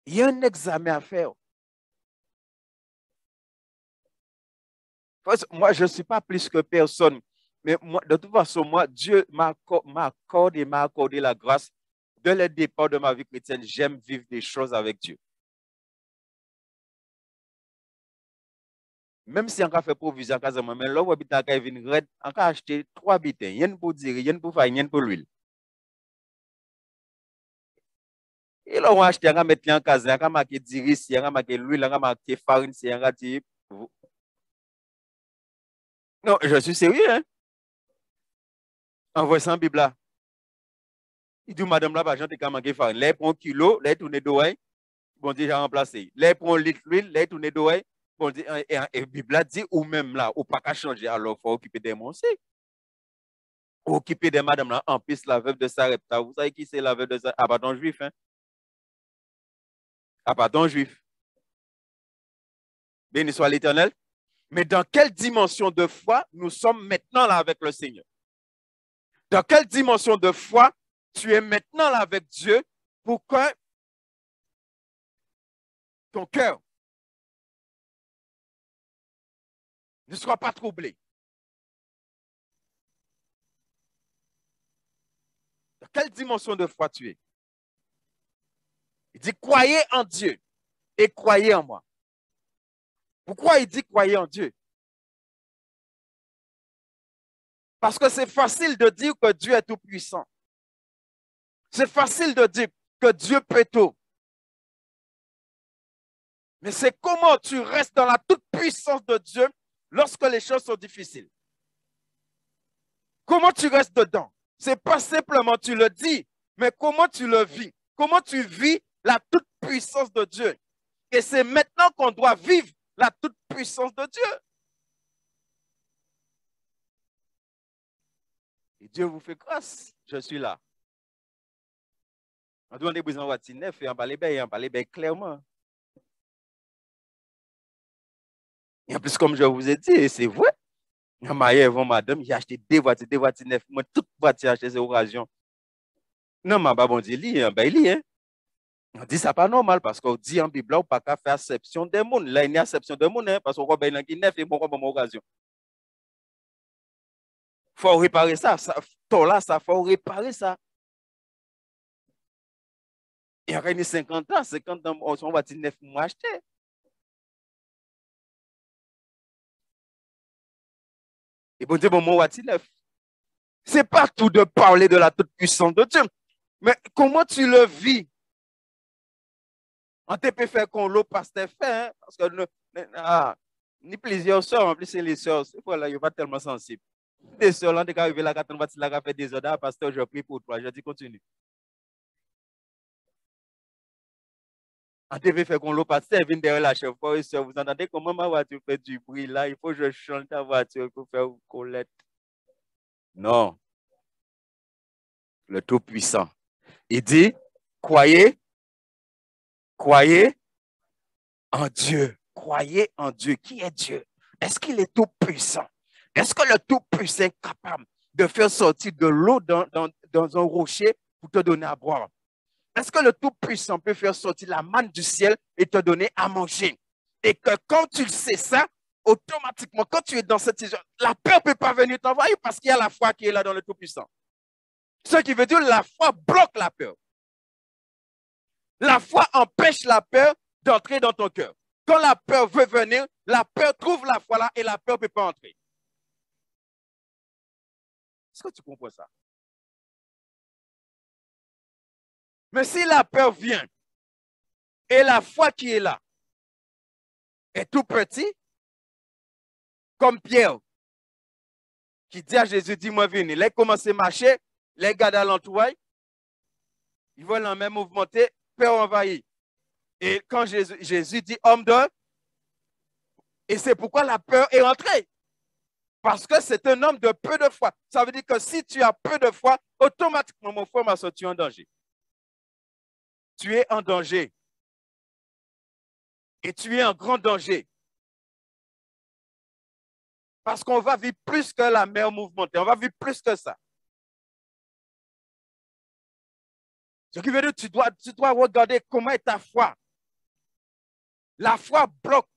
Il y a un examen à faire. Moi, je ne suis pas plus que personne. Mais moi, de toute façon, moi, Dieu m'a accordé la grâce. Dès le départ de ma vie chrétienne, j'aime vivre des choses avec Dieu. Même si on a fait provision, mais là, on a acheté 3 bitins. Il y a pour dire, il y a pour faire, il y a pour l'huile. Et là, on a acheté, on a mis en casa, on a marqué diris, on a marqué l'huile, on a marqué farine, on a dit. Non, je suis sérieux, hein? Envoie ça en Bible là. Il dit, madame là, par exemple, tu as manqué farine. Là, il prend un kilo, là, il tourne d'oreille. Bon Dieu, j'ai remplacé. Là, il prend un litre d'huile, là, il tourne d'oreille. Bon Dieu, et Bible dit, ou même là, ou pas qu'à changer, alors il faut occuper des monstres. Occuper des madame là, en plus, la veuve de Sarepta. Vous savez qui c'est la veuve de Sarepta? Ah, pardon, juif, hein? Ah, pardon, juif. Béni soit l'Éternel. Mais dans quelle dimension de foi nous sommes maintenant là avec le Seigneur? Dans quelle dimension de foi tu es maintenant là avec Dieu pour que ton cœur ne soit pas troublé? Dans quelle dimension de foi tu es? Il dit, croyez en Dieu et croyez en moi. Pourquoi il dit croyez en Dieu? Parce que c'est facile de dire que Dieu est tout puissant. C'est facile de dire que Dieu peut tout. Mais c'est comment tu restes dans la toute puissance de Dieu lorsque les choses sont difficiles. Comment tu restes dedans? C'est pas simplement tu le dis, mais comment tu le vis? Comment tu vis la toute puissance de Dieu? Et c'est maintenant qu'on doit vivre la toute puissance de Dieu. Et Dieu vous fait grâce. Je suis là. On doit débrouiller en voiture neuf et en parler bien clairement. Et en plus, comme je vous ai dit, c'est vrai. Madame, j'ai acheté deux voitures neuves. Moi, toute voiture achetée, c'est occasion. Non, mais bon Dieu, hein. On dit ça pas normal parce qu'on dit en Bible, on pas qu'à faire exception des mondes. Là, il y a exception des mondes, hein, parce qu'on va bien neuf et bon, comme occasion. Faut réparer ça. Là, ça faut réparer ça. Il y a 50 ans, on va dire neuf mois acheter. Et bon Dieu, bon, moi, neuf. C'est pas tout de parler de la toute puissance de Dieu. Mais comment tu le vis? On te peut faire qu'on l'eau pasteur fait, hein? Parce que ni plusieurs sœurs, en plus c'est les sœurs, voilà, il n'y a pas tellement sensible. Des sœurs, là, on est arrivé là, quand on va faire des ordres, pasteur, je prie pour toi, je dis continue. On te peut faire qu'on l'eau pasteur, vient derrière la chef, vous entendez comment ma voiture fait du bruit là, il faut que je chante ta voiture pour faire une collette. Non, le Tout-Puissant. Il dit, croyez en Dieu. Croyez en Dieu. Qui est Dieu? Est-ce qu'il est tout puissant? Est-ce que le tout puissant est capable de faire sortir de l'eau dans un rocher pour te donner à boire? Est-ce que le tout puissant peut faire sortir la manne du ciel et te donner à manger? Et que quand tu sais ça, automatiquement, quand tu es dans cette situation, la peur ne peut pas venir t'envahir parce qu'il y a la foi qui est là dans le tout puissant. Ce qui veut dire que la foi bloque la peur. La foi empêche la peur d'entrer dans ton cœur. Quand la peur veut venir, la peur trouve la foi là et la peur ne peut pas entrer. Est-ce que tu comprends ça? Mais si la peur vient et la foi qui est là, est tout petit, comme Pierre, qui dit à Jésus, dis-moi, viens. Là, il commence à marcher, les gars d'alentour, ils voient la même mouvementer, peur envahit. Et quand Jésus dit homme de, et c'est pourquoi la peur est entrée. Parce que c'est un homme de peu de foi. Ça veut dire que si tu as peu de foi, automatiquement, mon frère, ma soeur, tu es en danger. Tu es en danger. Et tu es en grand danger. Parce qu'on va vivre plus que la mer mouvementée. On va vivre plus que ça. Ce qui veut dire que tu dois regarder comment est ta foi. La foi bloque.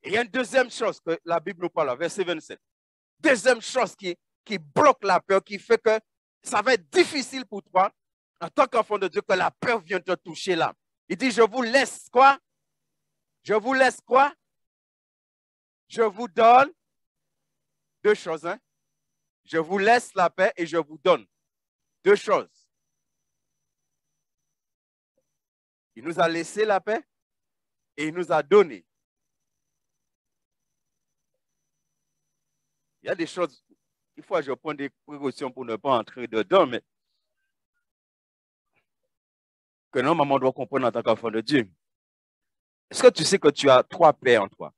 Et il y a une deuxième chose que la Bible nous parle, verset 27. Deuxième chose qui bloque la peur, qui fait que ça va être difficile pour toi, en tant qu'enfant de Dieu, que la peur vienne te toucher là. Il dit, je vous laisse quoi? Je vous laisse quoi? Je vous donne deux choses. Hein? Je vous laisse la paix et je vous donne deux choses. Il nous a laissé la paix et il nous a donné. Il y a des choses, il faut que je prenne des précautions pour ne pas entrer dedans, mais que non, maman doit comprendre en tant qu'enfant de Dieu. Est-ce que tu sais que tu as trois paix en toi?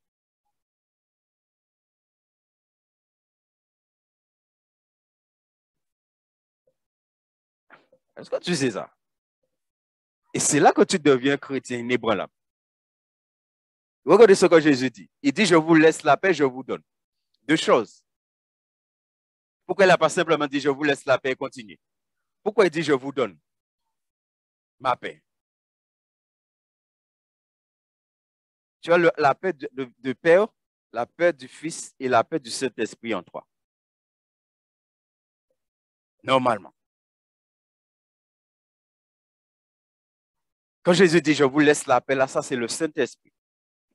Est-ce que tu sais ça? Et c'est là que tu deviens chrétien inébranlable. Regardez ce que Jésus dit. Il dit, je vous laisse la paix, je vous donne. Deux choses. Pourquoi il n'a pas simplement dit, je vous laisse la paix et continue? Pourquoi il dit, je vous donne ma paix? Tu as la paix du Père, la paix du Fils et la paix du Saint-Esprit en toi. Normalement. Quand Jésus dit, je vous laisse la paix, là, ça, c'est le Saint-Esprit.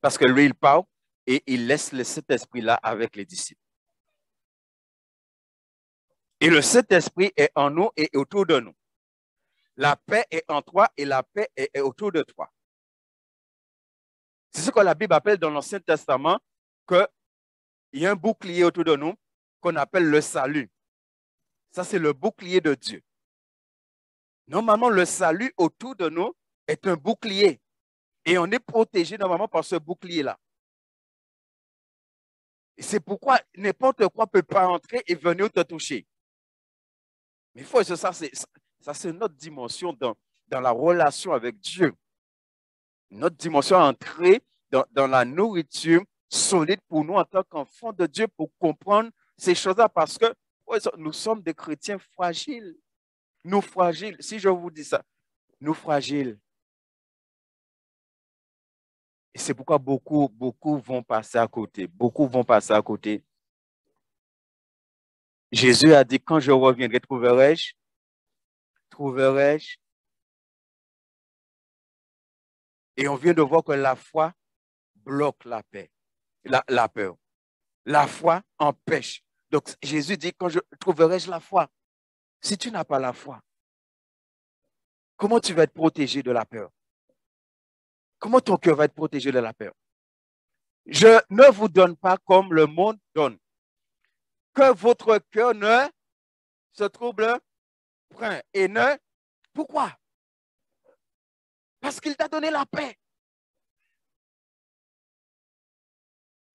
Parce que lui, il parle et il laisse le Saint-Esprit là avec les disciples. Et le Saint-Esprit est en nous et autour de nous. La paix est en toi et la paix est autour de toi. C'est ce que la Bible appelle dans l'Ancien Testament qu'il y a un bouclier autour de nous qu'on appelle le salut. Ça, c'est le bouclier de Dieu. Normalement, le salut autour de nous est un bouclier. Et on est protégé normalement par ce bouclier-là. Et c'est pourquoi n'importe quoi ne peut pas entrer et venir te toucher. Mais il faut que ça, c'est notre dimension dans la relation avec Dieu. Notre dimension entrer dans la nourriture solide pour nous en tant qu'enfants de Dieu pour comprendre ces choses-là parce que nous sommes des chrétiens fragiles. Nous fragiles, si je vous dis ça, nous fragiles. Et c'est pourquoi beaucoup vont passer à côté. Beaucoup vont passer à côté. Jésus a dit, quand je reviendrai, trouverai-je? Trouverai-je? Et on vient de voir que la foi bloque la paix, la peur. La foi empêche. Donc, Jésus dit, quand je trouverai-je la foi? Si tu n'as pas la foi, comment tu vas être protégé de la peur? Comment ton cœur va être protégé de la peur? Je ne vous donne pas comme le monde donne. Que votre cœur ne se trouble point. Et ne... Pourquoi? Parce qu'il t'a donné la paix.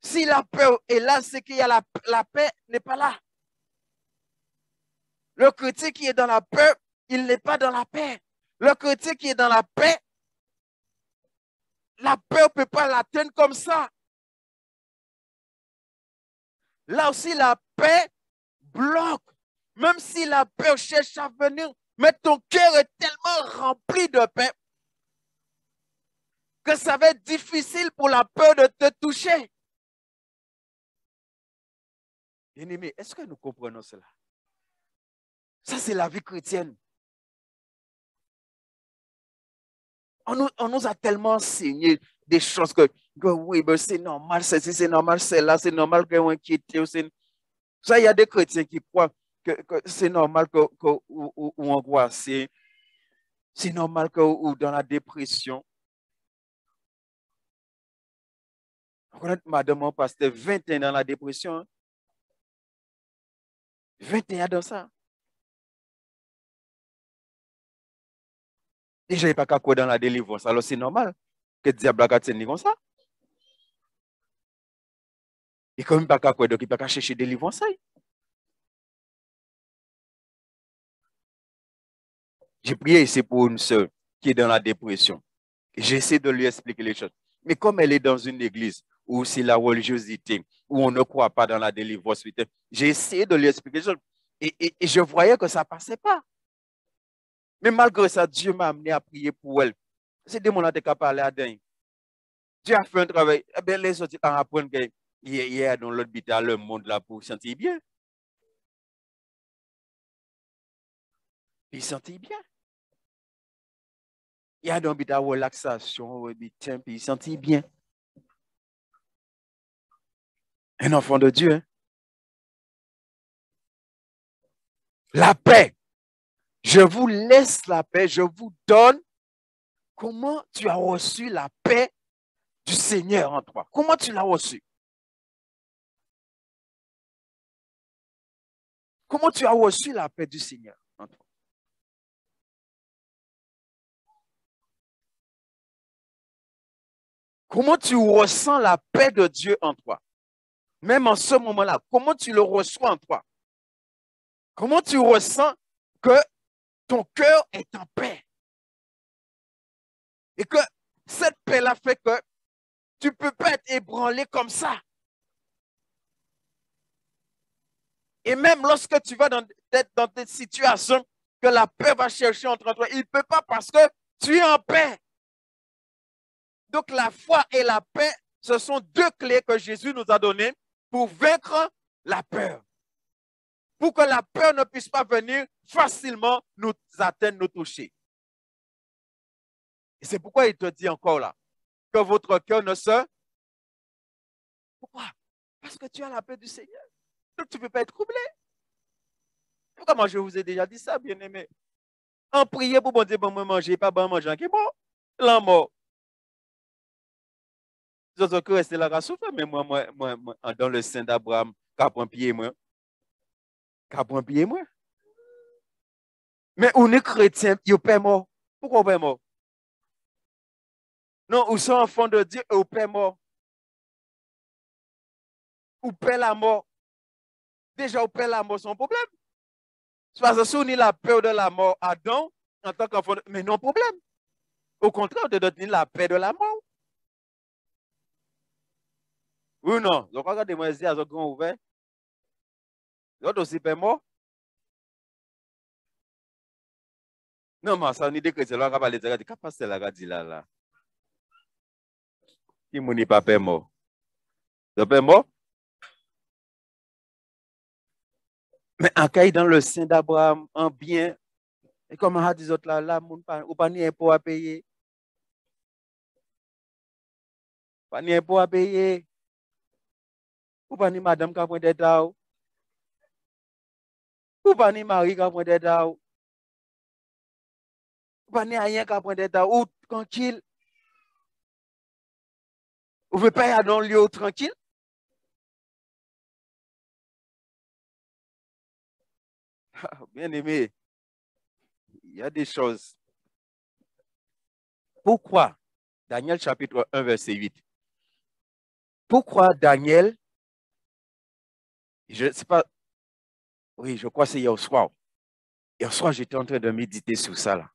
Si la peur est là, c'est qu'il y a la paix n'est pas là. Le chrétien qui est dans la peur, il n'est pas dans la paix. Le chrétien qui est dans la paix, la peur ne peut pas l'atteindre comme ça. Là aussi, la paix bloque. Même si la peur cherche à venir, mais ton cœur est tellement rempli de paix que ça va être difficile pour la peur de te toucher. Bien-aimés, est-ce que nous comprenons cela? Ça, c'est la vie chrétienne. On nous a tellement enseigné des choses que oui, ben c'est normal, c'est normal, c'est là, c'est normal qu'on est inquiété. Ça, il y a des chrétiens qui croient que c'est normal ou angoissé, c'est normal ou dans la dépression. Madame, mon pasteur, 21 ans dans la dépression. Hein? 21 ans dans ça. Déjà, il n'y a pas qu'à quoi dans la délivrance. Alors, c'est normal que le diable a tenu comme ça. Et comme il n'y a pas qu'à quoi, donc il n'y a pas qu'à chercher délivrance. J'ai prié ici pour une sœur qui est dans la dépression. J'essaie de lui expliquer les choses. Mais comme elle est dans une église où c'est la religiosité, où on ne croit pas dans la délivrance, j'ai essayé de lui expliquer les choses. Et je voyais que ça ne passait pas. Mais malgré ça, Dieu m'a amené à prier pour elle. C'est des moments qui parlé à Dieu. Dieu a fait un travail. Eh bien, les autres apprennent que hier dans l'hôpital, le monde là pour sentir bien. Il sentit bien. Il y a dans l'hôpital relaxation, il sentit bien. Un enfant de Dieu. Hein? La paix. Je vous laisse la paix, je vous donne. Comment tu as reçu la paix du Seigneur en toi? Comment tu l'as reçu? Comment tu as reçu la paix du Seigneur en toi? Comment tu ressens la paix de Dieu en toi? Même en ce moment-là, comment tu le reçois en toi? Comment tu ressens que ton cœur est en paix? Et que cette paix-là fait que tu ne peux pas être ébranlé comme ça. Et même lorsque tu vas dans des situations que la paix va chercher entre toi, il ne peut pas parce que tu es en paix. Donc la foi et la paix, ce sont deux clés que Jésus nous a données pour vaincre la peur. Pour que la peur ne puisse pas venir facilement nous atteindre, nous toucher. Et c'est pourquoi il te dit encore là, que votre cœur ne se... Pourquoi? Parce que tu as la paix du Seigneur. Donc tu ne peux pas être troublé. Comment je vous ai déjà dit ça, bien aimé? En prier pour bon Dieu, bon manger, pas bon manger, qui est mort. L'en mort. Je sais que rester là à souffrir, mais moi, dans le sein d'Abraham, qu'à prendre pied, moi. Qu'à prendre pied, moi. Mais on est chrétien, il pas mort. Pourquoi on pas mort? Non, ou sont enfants de Dieu et on pas mort. Ou pas la mort. Déjà, on pas la mort, c'est un problème. Parce que si on a la peur de la mort, Adam, en tant qu'enfant, mais non problème. Au contraire, de donner la paix de la mort. Oui, non. Donc, regardez-moi ici, à ce grand ouvert. L'autre aussi pas mort. Non, mais ça, on est des chrétiens, là, on va parler de ça. Qu'est-ce que c'est là, dit là? Qui n'est pas paix mort? Le paix mort? Mais en cas dans le sein d'Abraham, en bien, et comme on a dit autres là, ou pas ni impôt à payer. Pas ni impôt à payer. Ou pas ni madame qui a point d'état. Ou pas ni mari qui a point d'état. Ou pas ni rien qui a point d'état. Ou tranquille. Vous ne pouvez pas y aller dans le lieu tranquille. Bien aimé, il y a des choses. Pourquoi? Daniel chapitre 1, verset 8. Pourquoi Daniel, je ne sais pas, oui, je crois que c'est hier soir. Hier soir, j'étais en train de méditer sur ça là.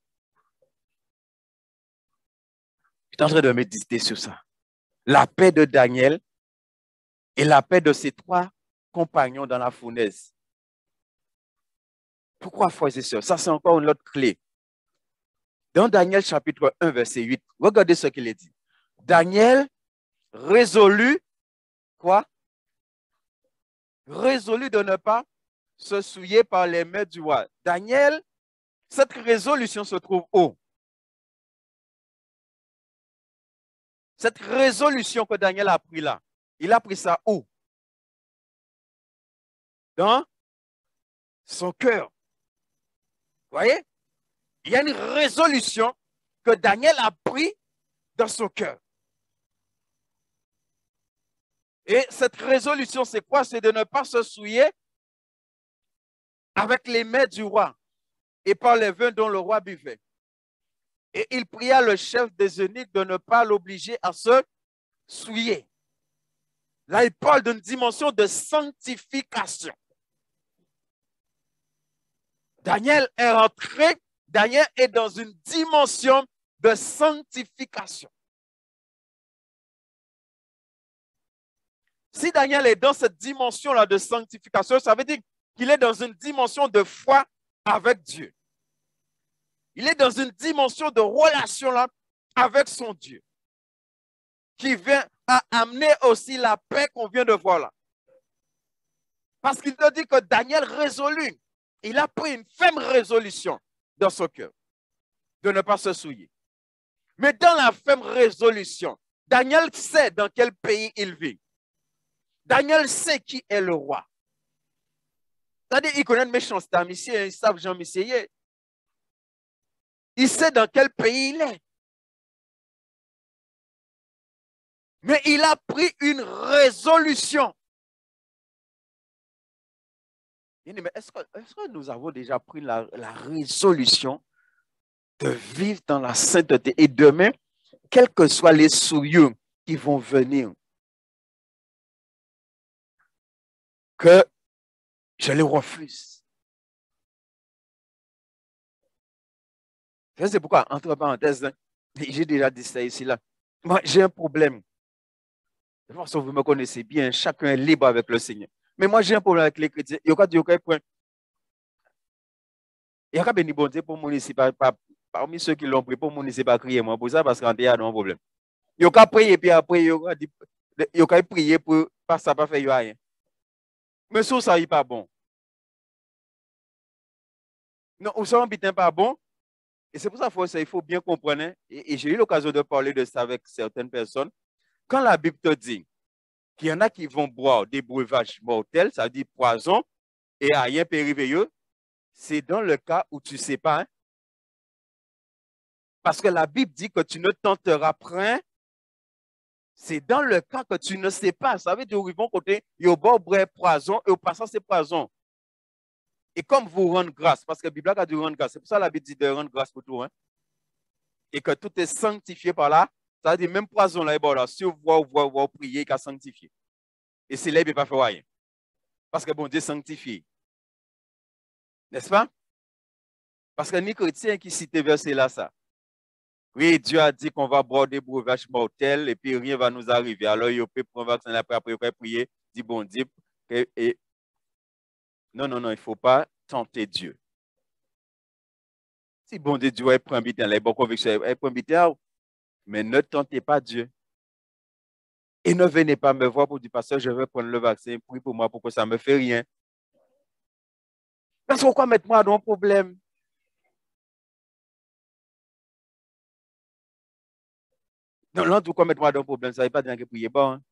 J'étais en train de méditer sur ça. La paix de Daniel et la paix de ses trois compagnons dans la fournaise. Pourquoi, frères et sœurs? Ça, c'est encore une autre clé. Dans Daniel chapitre 1, verset 8, regardez ce qu'il est dit. Daniel résolu, quoi? Résolu de ne pas se souiller par les mains du roi. Daniel, cette résolution se trouve où? Cette résolution que Daniel a pris là, il a pris ça où? Dans son cœur. Vous voyez? Il y a une résolution que Daniel a pris dans son cœur. Et cette résolution, c'est quoi? C'est de ne pas se souiller avec les mets du roi et par les vins dont le roi buvait. Et il pria le chef des eunuques de ne pas l'obliger à se souiller. Là, il parle d'une dimension de sanctification. Daniel est rentré, Daniel est dans une dimension de sanctification. Si Daniel est dans cette dimension-là de sanctification, ça veut dire qu'il est dans une dimension de foi avec Dieu. Il est dans une dimension de relation-là avec son Dieu, qui vient à amener aussi la paix qu'on vient de voir là. Parce qu'il te dit que Daniel résolut, il a pris une ferme résolution dans son cœur de ne pas se souiller. Mais dans la ferme résolution, Daniel sait dans quel pays il vit. Daniel sait qui est le roi. C'est-à-dire, il connaît le méchanceté, ils savent Jean Missier. Il sait dans quel pays il est. Mais il a pris une résolution. Il dit, mais est-ce que nous avons déjà pris la résolution de vivre dans la sainteté? Et demain, quels que soient les souillures qui vont venir, que je les refuse. C'est pourquoi, entre parenthèses, j'ai déjà dit ça ici, là. Moi, j'ai un problème. De toute façon, vous me connaissez bien, chacun est libre avec le Seigneur. Mais moi, j'ai un problème avec les chrétiens. Il y a des point. Il y a béni bon Dieu pour mon ici, parmi ceux qui l'ont pris, pour mon ici, pas crier moi pour ça, parce qu'en théâtre, non problème. Il y a prier, puis après, il y a prier pour pas ça, pas faire rien. Mais ça, ça n'est pas bon. Non, ça n'est pas bon. Et c'est pour ça qu'il faut bien comprendre. Hein, et j'ai eu l'occasion de parler de ça avec certaines personnes. Quand la Bible te dit qu'il y en a qui vont boire des breuvages mortels, ça veut dire poison, et rien périlleux, c'est dans le cas où tu ne sais pas. Hein? Parce que la Bible dit que tu ne tenteras point. C'est dans le cas que tu ne sais pas. Ça veut dire qu'ils vont côté, ils vont boire poison, et au passant, c'est poison. Et comme vous rendre grâce, parce que la Bible a dit rendre grâce, c'est pour ça que la Bible dit de rendre grâce pour tout. Hein? Et que tout est sanctifié par là. Ça veut dire même poison là, bon, là si vous voyez prier, il a sanctifié. Et c'est là, il ne peut pas faire rien. Parce que bon Dieu sanctifie. N'est-ce pas? Parce que ni chrétien qui cite verset là, ça. Oui, Dieu a dit qu'on va boire des breuvages mortels et puis rien ne va nous arriver. Alors, il peut prendre un vaccin après, il peut prier, dit bon Dieu. Et... Non, il ne faut pas tenter Dieu. Si bon Dieu, Dieu prend bien les bonnes convictions, il prend bien, mais ne tentez pas Dieu. Et ne venez pas me voir pour dire, pasteur, je vais prendre le vaccin, prie pour moi, pour que ça ne me fait rien. Parce pourquoi mettre moi dans un problème? Non, pourquoi mettre moi dans un problème? Ça ne veut pas dire que prier bon. Hein?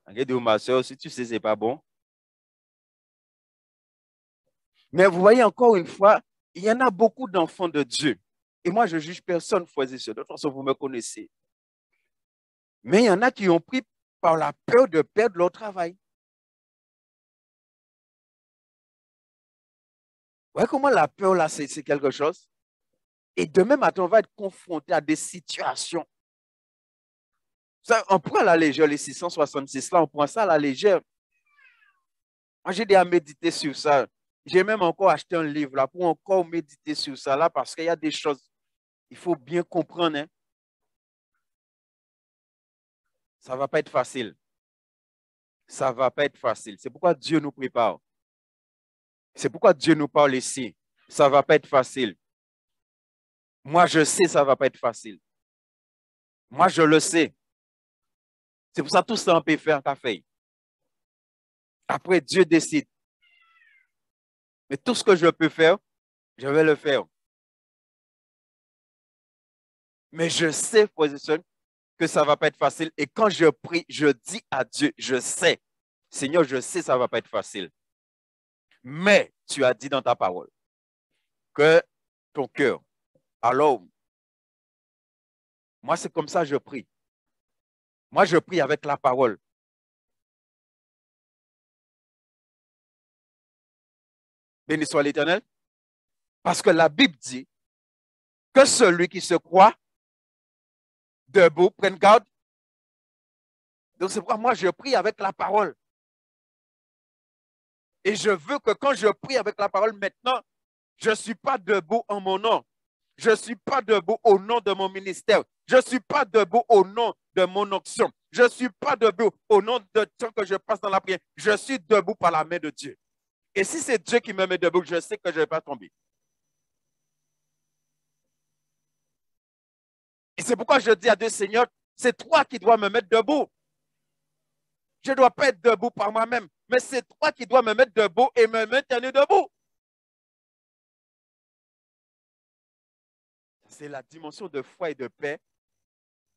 Regardez, ma soeur, si tu sais, ce n'est pas bon. Mais vous voyez, encore une fois, il y en a beaucoup d'enfants de Dieu. Et moi, je ne juge personne, frères et sœurs. De toute façon, vous me connaissez. Mais il y en a qui ont pris par la peur de perdre leur travail. Vous voyez comment la peur, là, c'est quelque chose? Et demain matin, on va être confronté à des situations. Ça, on prend à la légère les 666, là, on prend ça à la légère. Moi, j'ai déjà médité sur ça. J'ai même encore acheté un livre là pour encore méditer sur ça là parce qu'il y a des choses, il faut bien comprendre. Hein. Ça ne va pas être facile. Ça ne va pas être facile. C'est pourquoi Dieu nous prépare. C'est pourquoi Dieu nous parle ici. Ça ne va pas être facile. Moi, je sais ça ne va pas être facile. Moi, je le sais. C'est pour ça que tout ça, on peut faire un café. Après, Dieu décide. Mais tout ce que je peux faire, je vais le faire. Mais je sais, frères et sœurs, que ça ne va pas être facile. Et quand je prie, je dis à Dieu, je sais. Seigneur, je sais que ça ne va pas être facile. Mais tu as dit dans ta parole que ton cœur, alors, moi, c'est comme ça que je prie. Moi, je prie avec la parole. Béni soit l'Éternel. Parce que la Bible dit que celui qui se croit debout prenne garde. Donc c'est pourquoi moi je prie avec la parole. Et je veux que quand je prie avec la parole maintenant, je ne suis pas debout en mon nom. Je ne suis pas debout au nom de mon ministère. Je ne suis pas debout au nom de mon onction. Je ne suis pas debout au nom de temps que je passe dans la prière. Je suis debout par la main de Dieu. Et si c'est Dieu qui me met debout, je sais que je ne vais pas tomber. Et c'est pourquoi je dis à Dieu, Seigneur, c'est toi qui dois me mettre debout. Je ne dois pas être debout par moi-même, mais c'est toi qui dois me mettre debout et me maintenir debout. C'est la dimension de foi et de paix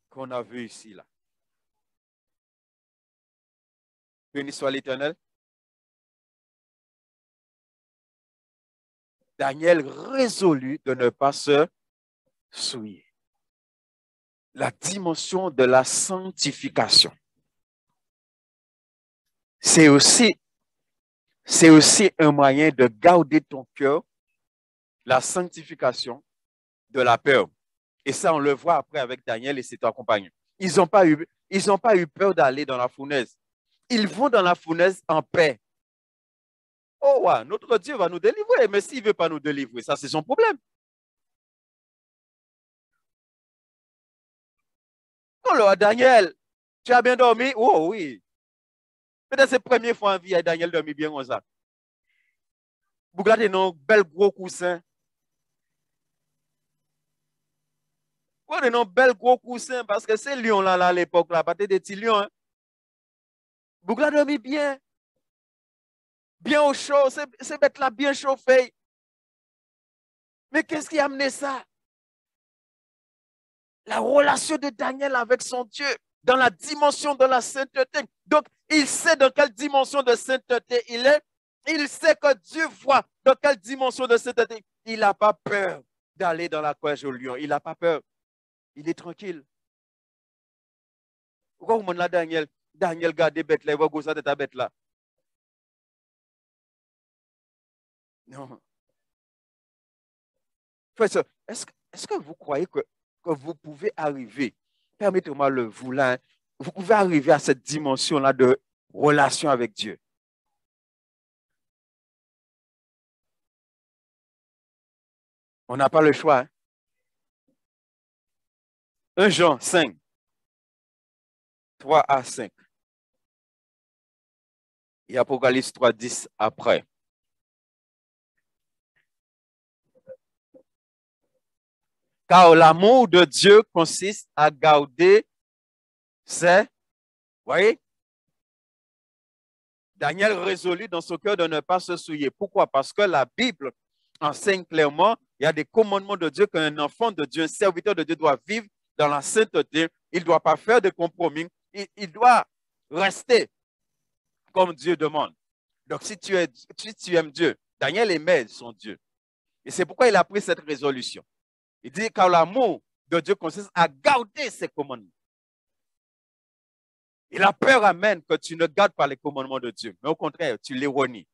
qu'on a vue ici, là. Béni soit l'Éternel. Daniel résolut de ne pas se souiller. La dimension de la sanctification. C'est aussi un moyen de garder ton cœur, la sanctification de la peur. Et ça, on le voit après avec Daniel et ses trois compagnons. Ils n'ont pas eu peur d'aller dans la fournaise. Ils vont dans la fournaise en paix. Oh, ouais, notre Dieu va nous délivrer, mais s'il ne veut pas nous délivrer, ça, c'est son problème. Alors, Daniel, tu as bien dormi? Oh, oui. Peut-être c'est la première fois en vie que Daniel dormi bien comme ça. Vous regardez nos belles gros coussins. Vous regardez nos belles gros coussins parce que c'est lion là, à l'époque, là, pas des petits lions. Hein? Vous regardez dormi bien. Bien au chaud, c'est bête là, bien chauffé. Mais qu'est-ce qui a amené ça? La relation de Daniel avec son Dieu dans la dimension de la sainteté. Donc, il sait dans quelle dimension de sainteté il est. Il sait que Dieu voit dans quelle dimension de sainteté. Il n'a pas peur d'aller dans la cage au lion. Il n'a pas peur. Il est tranquille. Pourquoi vous demandez là, Daniel? Daniel, garde des bêtes là, il va gosser de ta bête là. Non. Est-ce que vous croyez que vous pouvez arriver, permettez-moi le vouloir, vous pouvez arriver à cette dimension-là de relation avec Dieu? On n'a pas le choix. Hein? 1 Jean 5, 3 à 5. Et Apocalypse 3, 10 après. Car l'amour de Dieu consiste à garder ses... Voyez? Daniel résolut dans son cœur de ne pas se souiller. Pourquoi? Parce que la Bible enseigne clairement, il y a des commandements de Dieu qu'un enfant de Dieu, un serviteur de Dieu doit vivre dans la sainteté. Il ne doit pas faire de compromis. Il doit rester comme Dieu demande. Donc, si tu aimes Dieu, Daniel aimait son Dieu. Et c'est pourquoi il a pris cette résolution. Il dit, car l'amour de Dieu consiste à garder ses commandements. Et la peur amène que tu ne gardes pas les commandements de Dieu, mais au contraire, tu les renies.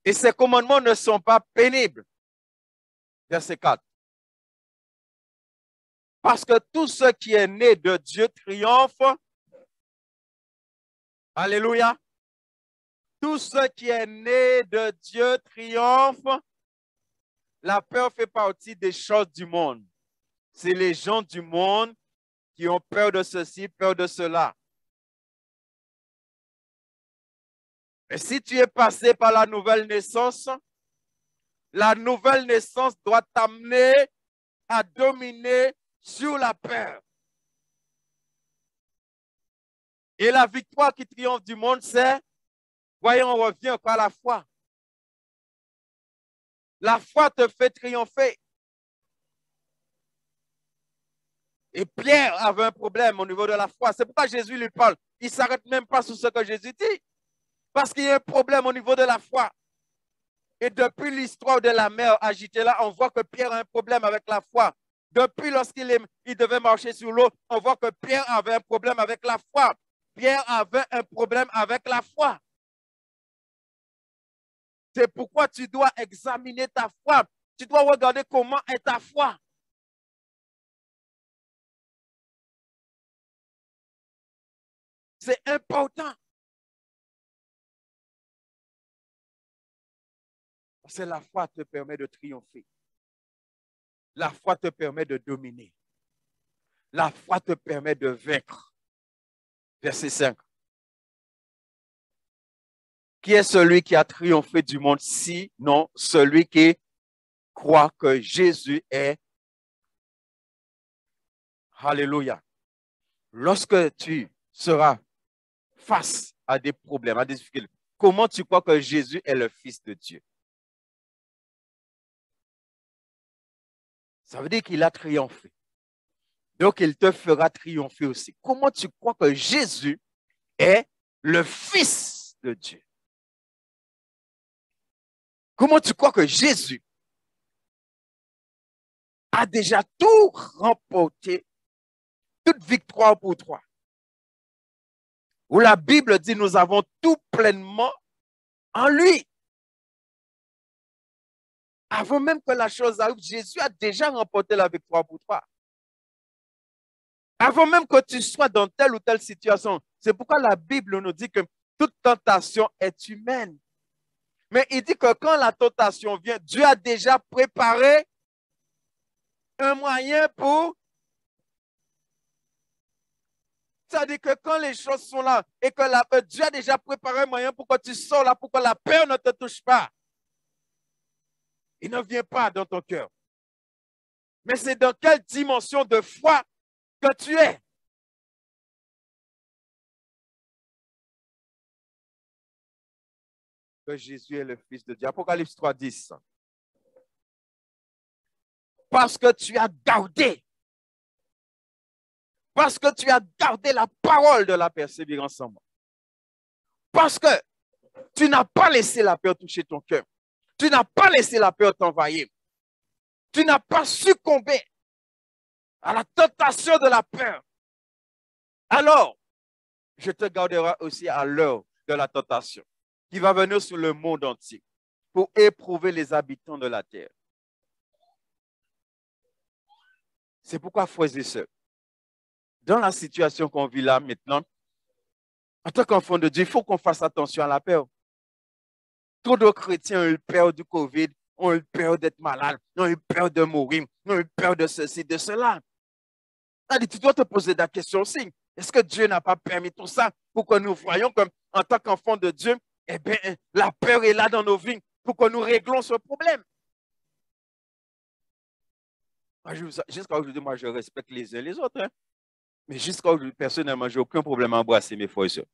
Et ces commandements ne sont pas pénibles. Verset 4. Parce que tout ce qui est né de Dieu triomphe. Alléluia. Tout ce qui est né de Dieu triomphe. La peur fait partie des choses du monde. C'est les gens du monde qui ont peur de ceci, peur de cela. Et si tu es passé par la nouvelle naissance doit t'amener à dominer sur la peur. Et la victoire qui triomphe du monde, c'est, voyons, on revient encore à la foi. La foi te fait triompher. Et Pierre avait un problème au niveau de la foi. C'est pourquoi Jésus lui parle. Il ne s'arrête même pas sur ce que Jésus dit. Parce qu'il y a un problème au niveau de la foi. Et depuis l'histoire de la mer agitée là, on voit que Pierre a un problème avec la foi. Depuis lorsqu'il devait marcher sur l'eau, on voit que Pierre avait un problème avec la foi. Pierre avait un problème avec la foi. C'est pourquoi tu dois examiner ta foi. Tu dois regarder comment est ta foi. C'est important. Parce que la foi te permet de triompher. La foi te permet de dominer. La foi te permet de vaincre. Verset 5. Qui est celui qui a triomphé du monde, sinon celui qui croit que Jésus est. Alléluia. Lorsque tu seras face à des problèmes, à des difficultés, comment tu crois que Jésus est le Fils de Dieu? Ça veut dire qu'il a triomphé. Donc, il te fera triompher aussi. Comment tu crois que Jésus est le Fils de Dieu? Comment tu crois que Jésus a déjà tout remporté, toute victoire pour toi? Où la Bible dit, nous avons tout pleinement en lui. Avant même que la chose arrive, Jésus a déjà remporté la victoire pour toi. Avant même que tu sois dans telle ou telle situation. C'est pourquoi la Bible nous dit que toute tentation est humaine. Mais il dit que quand la tentation vient, Dieu a déjà préparé un moyen pour... C'est-à-dire que quand les choses sont là et que Dieu a déjà préparé un moyen pour que tu sors là, pour que la peur ne te touche pas. Il ne vient pas dans ton cœur. Mais c'est dans quelle dimension de foi que tu es. Que Jésus est le Fils de Dieu. Apocalypse 3, 10. Parce que tu as gardé. Parce que tu as gardé la parole de la persévérance en moi. Parce que tu n'as pas laissé la peur toucher ton cœur. Tu n'as pas laissé la peur t'envahir. Tu n'as pas succombé à la tentation de la peur. Alors, je te garderai aussi à l'heure de la tentation qui va venir sur le monde entier pour éprouver les habitants de la terre. C'est pourquoi, frères et sœurs, dans la situation qu'on vit là maintenant, en tant qu'enfant de Dieu, il faut qu'on fasse attention à la peur. Trop de chrétiens ont eu peur du Covid, ont eu peur d'être malades, ont eu peur de mourir, ont eu peur de ceci, de cela. Tu dois te poser la question aussi. Est-ce que Dieu n'a pas permis tout ça pour que nous voyions comme en tant qu'enfants de Dieu, eh bien, la peur est là dans nos vies pour que nous réglons ce problème? Jusqu'à aujourd'hui, moi, je respecte les uns les autres. Hein? Mais jusqu'à aujourd'hui, personnellement, je n'ai aucun problème à embrasser mes frères et sœurs.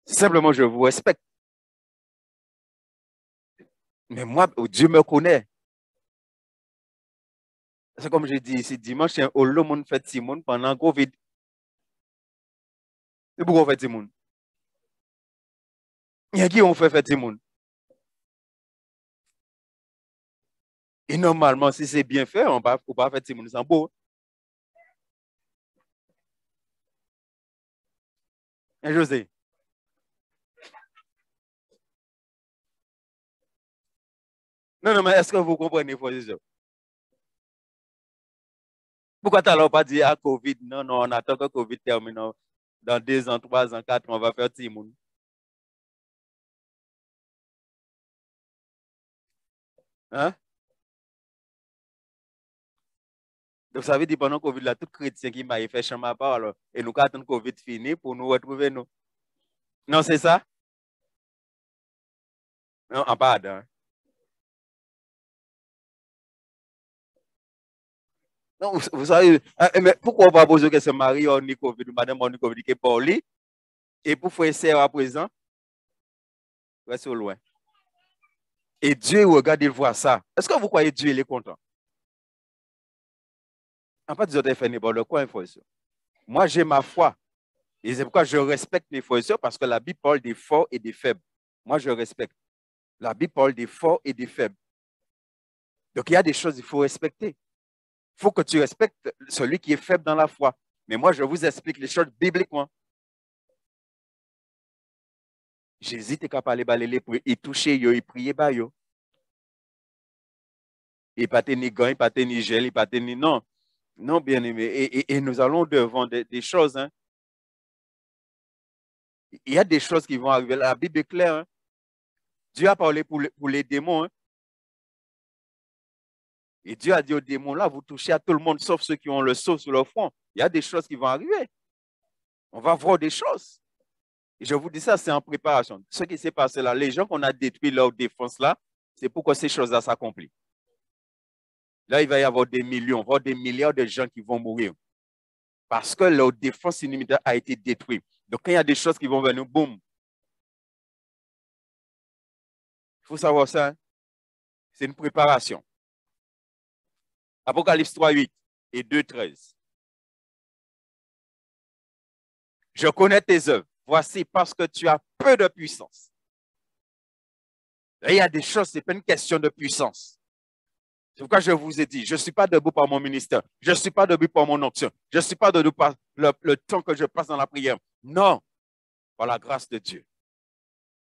Simplement, je vous respecte. Mais moi, Dieu me connaît. C'est comme je dis ici, dimanche, c'est un le monde fait Simone pendant Covid. Et pourquoi on fait Simone? Il y a qui on fait Simone? Et normalement, si c'est bien fait, on ne peut pas faire Simone sans beau. Et José? Non, mais est-ce que vous comprenez, frère? Pourquoi tu n'as pas dit à Covid? Non, on attend que Covid termine. Dans 2 ans, 3 ans, 4 ans, on va faire Simone. Hein? Donc, ça veut dire pendant Covid, là, tout chrétien qui m'a fait chambre à part, alors, et nous attendons Covid fini pour nous retrouver, nous. Non, c'est ça? Non, en pardon. Non, vous savez, mais pourquoi on va poser que c'est Marie ou Covid, madame ou Covid qui est pour lui, et pour faire ça à présent, reste au loin. Et Dieu regarde, il voit ça. Est-ce que vous croyez Dieu, il est content? En fait, Dieu a fait n'importe quoi, frère et sœur. Moi, j'ai ma foi. Et c'est pourquoi je respecte mes frères et sœurs, parce que la Bible parle des forts et des faibles. Moi, je respecte. La Bible parle des forts et des faibles. Donc, il y a des choses qu'il faut respecter. Il faut que tu respectes celui qui est faible dans la foi. Mais moi, je vous explique les choses bibliquement. Jésus était capable de les pour y toucher, il priait, il pas ni gants, il pas ni gel, il pas ni non. Non, bien aimé. Et nous allons devant des choses. Hein. Il y a des choses qui vont arriver. La Bible est claire. Hein. Dieu a parlé pour les démons. Hein. Et Dieu a dit aux démons, là, vous touchez à tout le monde, sauf ceux qui ont le sceau sur leur front. Il y a des choses qui vont arriver. On va voir des choses. Et je vous dis ça, c'est en préparation. Ce qui s'est passé là, les gens qu'on a détruits leur défense là, c'est pourquoi ces choses-là s'accomplissent. Là, il va y avoir des millions, voire des milliards de gens qui vont mourir. Parce que leur défense inimitable a été détruite. Donc, quand il y a des choses qui vont venir, boum. Il faut savoir ça. Hein? C'est une préparation. Apocalypse 3:8 et 2:13. Je connais tes œuvres. Voici parce que tu as peu de puissance. Là, il y a des choses, ce n'est pas une question de puissance. C'est pourquoi je vous ai dit, je ne suis pas debout par mon ministère. Je ne suis pas debout par mon onction. Je ne suis pas debout par le temps que je passe dans la prière. Non, par la grâce de Dieu.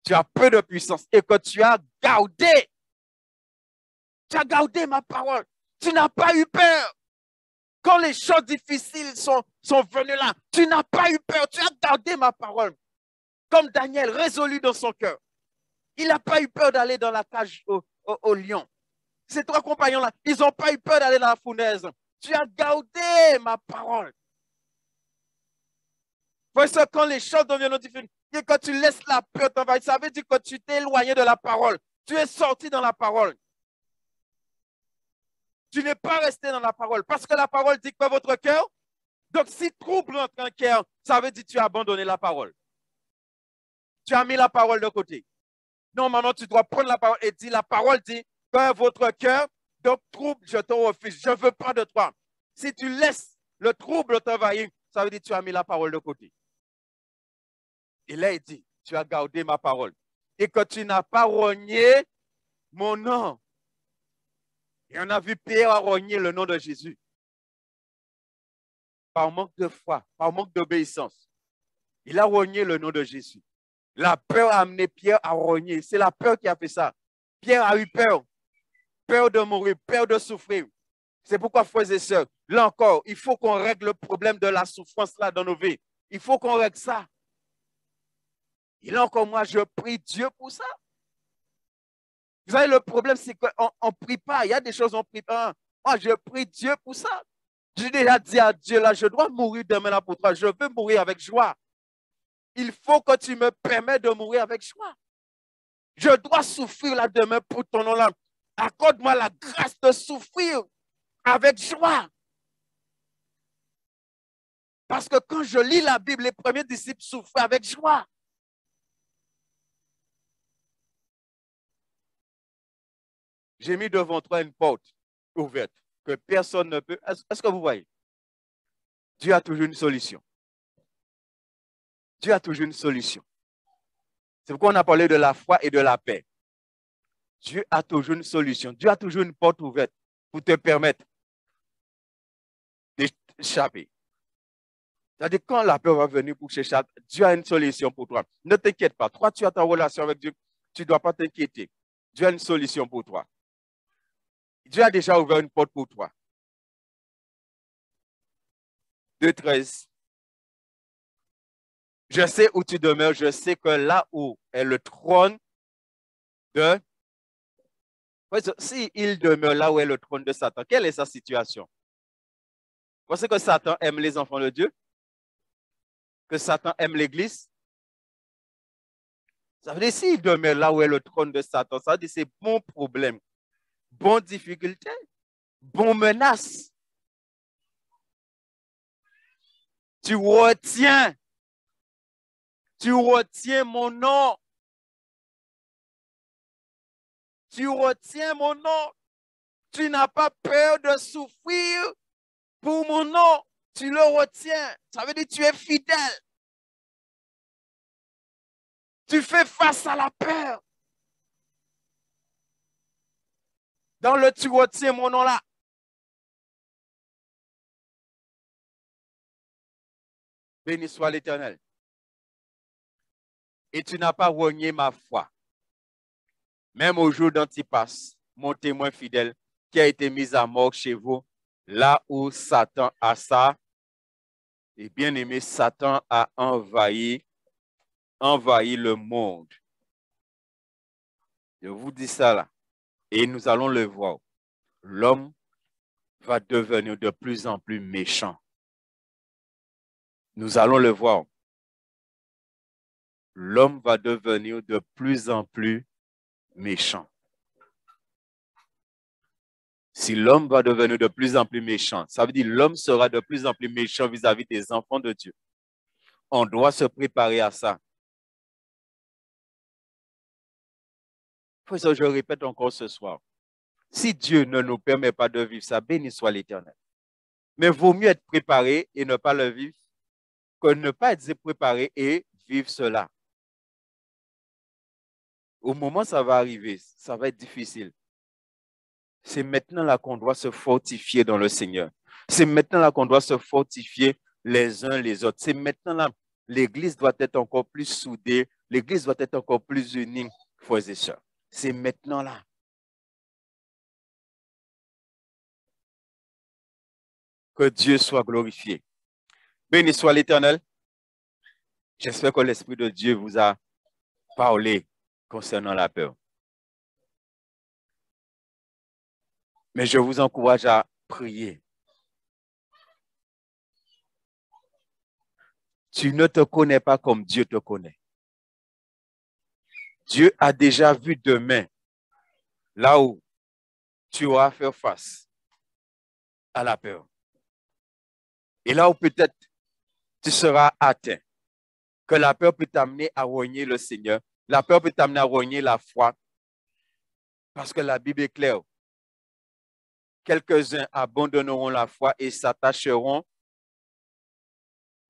Tu as peu de puissance et que tu as gardé. Tu as gardé ma parole. Tu n'as pas eu peur. Quand les choses difficiles sont venues là, tu n'as pas eu peur. Tu as gardé ma parole. Comme Daniel, résolu dans son cœur. Il n'a pas eu peur d'aller dans la cage au lion. Ces trois compagnons-là, ils n'ont pas eu peur d'aller dans la fournaise. Tu as gardé ma parole. Parce que quand les choses deviennent difficiles, et quand tu laisses la peur t'envahir, ça veut dire que tu t'es éloigné de la parole. Tu es sorti dans la parole. Tu n'es pas resté dans la parole. Parce que la parole dit que votre cœur. Donc, si trouble entre un cœur, ça veut dire que tu as abandonné la parole. Tu as mis la parole de côté. Normalement, tu dois prendre la parole et dire, la parole dit que votre cœur, donc trouble, je te refuse. Je ne veux pas de toi. Si tu laisses le trouble t'envahir, ça veut dire que tu as mis la parole de côté. Et là, il dit, tu as gardé ma parole. Et que tu n'as pas rogné mon nom. Et on a vu Pierre a rogné le nom de Jésus. Par manque de foi, par manque d'obéissance. Il a rogné le nom de Jésus. La peur a amené Pierre à rogner. C'est la peur qui a fait ça. Pierre a eu peur. Peur de mourir, peur de souffrir. C'est pourquoi, frères et sœurs, là encore, il faut qu'on règle le problème de la souffrance là dans nos vies. Il faut qu'on règle ça. Et là encore, moi, je prie Dieu pour ça. Vous savez, le problème, c'est qu'on ne prie pas. Il y a des choses qu'on ne prie pas. Moi, je prie Dieu pour ça. J'ai déjà dit à Dieu, là, je dois mourir demain là pour toi. Je veux mourir avec joie. Il faut que tu me permets de mourir avec joie. Je dois souffrir là demain pour ton nom là. Accorde-moi la grâce de souffrir avec joie. Parce que quand je lis la Bible, les premiers disciples souffraient avec joie. J'ai mis devant toi une porte ouverte que personne ne peut. Est-ce que vous voyez? Dieu a toujours une solution. Dieu a toujours une solution. C'est pourquoi on a parlé de la foi et de la paix. Dieu a toujours une solution. Dieu a toujours une porte ouverte pour te permettre d'échapper. C'est-à-dire, quand la peur va venir pour chercher, Dieu a une solution pour toi. Ne t'inquiète pas. Toi, tu as ta relation avec Dieu. Tu ne dois pas t'inquiéter. Dieu a une solution pour toi. Dieu a déjà ouvert une porte pour toi. 2:13. Je sais où tu demeures. Je sais que là où est le trône de... S'il demeure là où est le trône de Satan, quelle est sa situation? Vous pensez que Satan aime les enfants de Dieu? Que Satan aime l'Église? Ça veut dire s'il demeure là où est le trône de Satan, ça veut dire c'est bon problème, bon difficulté, bon menace. Tu retiens mon nom. Tu retiens mon nom. Tu n'as pas peur de souffrir pour mon nom. Tu le retiens. Ça veut dire que tu es fidèle. Tu fais face à la peur. Dans le tu retiens mon nom là. Béni soit l'Éternel. et tu n'as pas renié ma foi. Même au jour d'Antipas, mon témoin fidèle, qui a été mis à mort chez vous, là où Satan a ça, et bien aimé, Satan a envahi le monde. Je vous dis ça là, et nous allons le voir. L'homme va devenir de plus en plus méchant. Nous allons le voir. L'homme va devenir de plus en plus méchant. Si l'homme va devenir de plus en plus méchant, ça veut dire l'homme sera de plus en plus méchant vis-à-vis des enfants de Dieu. On doit se préparer à ça. Pour ça, je répète encore ce soir. Si Dieu ne nous permet pas de vivre ça, béni soit l'Éternel. Mais vaut mieux être préparé et ne pas le vivre que ne pas être préparé et vivre cela. Au moment où ça va arriver, ça va être difficile. C'est maintenant là qu'on doit se fortifier dans le Seigneur. C'est maintenant là qu'on doit se fortifier les uns les autres. C'est maintenant là, l'Église doit être encore plus soudée. L'Église doit être encore plus unie, frères et sœurs. C'est maintenant là. Que Dieu soit glorifié. Béni soit l'Éternel. J'espère que l'Esprit de Dieu vous a parlé concernant la peur. Mais je vous encourage à prier. Tu ne te connais pas comme Dieu te connaît. Dieu a déjà vu demain là où tu auras fait face à la peur. Et là où peut-être tu seras atteint, que la peur peut t'amener à renier le Seigneur, la peur peut t'amener à renier la foi, parce que la Bible est claire. Quelques-uns abandonneront la foi et s'attacheront.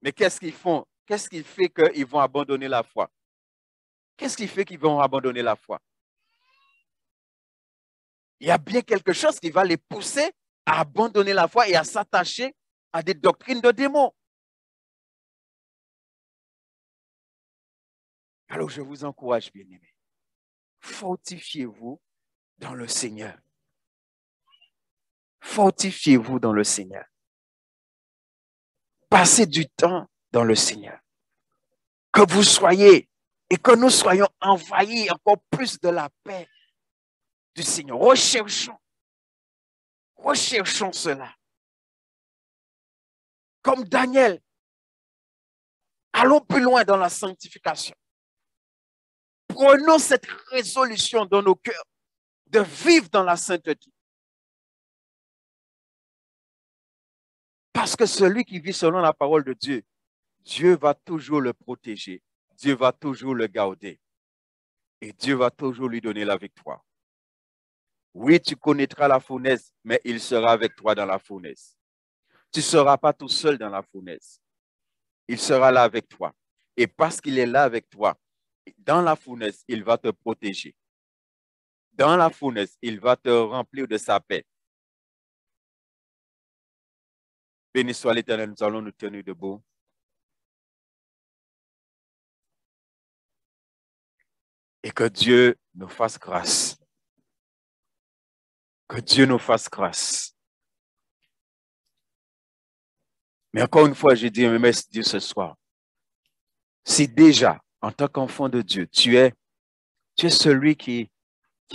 Mais qu'est-ce qu'ils font? Qu'est-ce qui fait qu'ils vont abandonner la foi? Qu'est-ce qui fait qu'ils vont abandonner la foi? Il y a bien quelque chose qui va les pousser à abandonner la foi et à s'attacher à des doctrines de démons. Alors je vous encourage, bien-aimés, fortifiez-vous dans le Seigneur. Fortifiez-vous dans le Seigneur. Passez du temps dans le Seigneur. Que vous soyez et que nous soyons envahis encore plus de la paix du Seigneur. Recherchons cela. Comme Daniel, allons plus loin dans la sanctification. Prenons cette résolution dans nos cœurs de vivre dans la sainteté. Parce que celui qui vit selon la parole de Dieu, Dieu va toujours le protéger. Dieu va toujours le garder. Et Dieu va toujours lui donner la victoire. Oui, tu connaîtras la fournaise, mais il sera avec toi dans la fournaise. Tu ne seras pas tout seul dans la fournaise. Il sera là avec toi. Et parce qu'il est là avec toi, dans la fournaise, il va te protéger. Dans la fournaise, il va te remplir de sa paix. Béni soit l'Éternel, nous allons nous tenir debout. Et que Dieu nous fasse grâce. Que Dieu nous fasse grâce. Mais encore une fois, je dis, merci Dieu ce soir. Si déjà, en tant qu'enfant de Dieu, tu es celui qui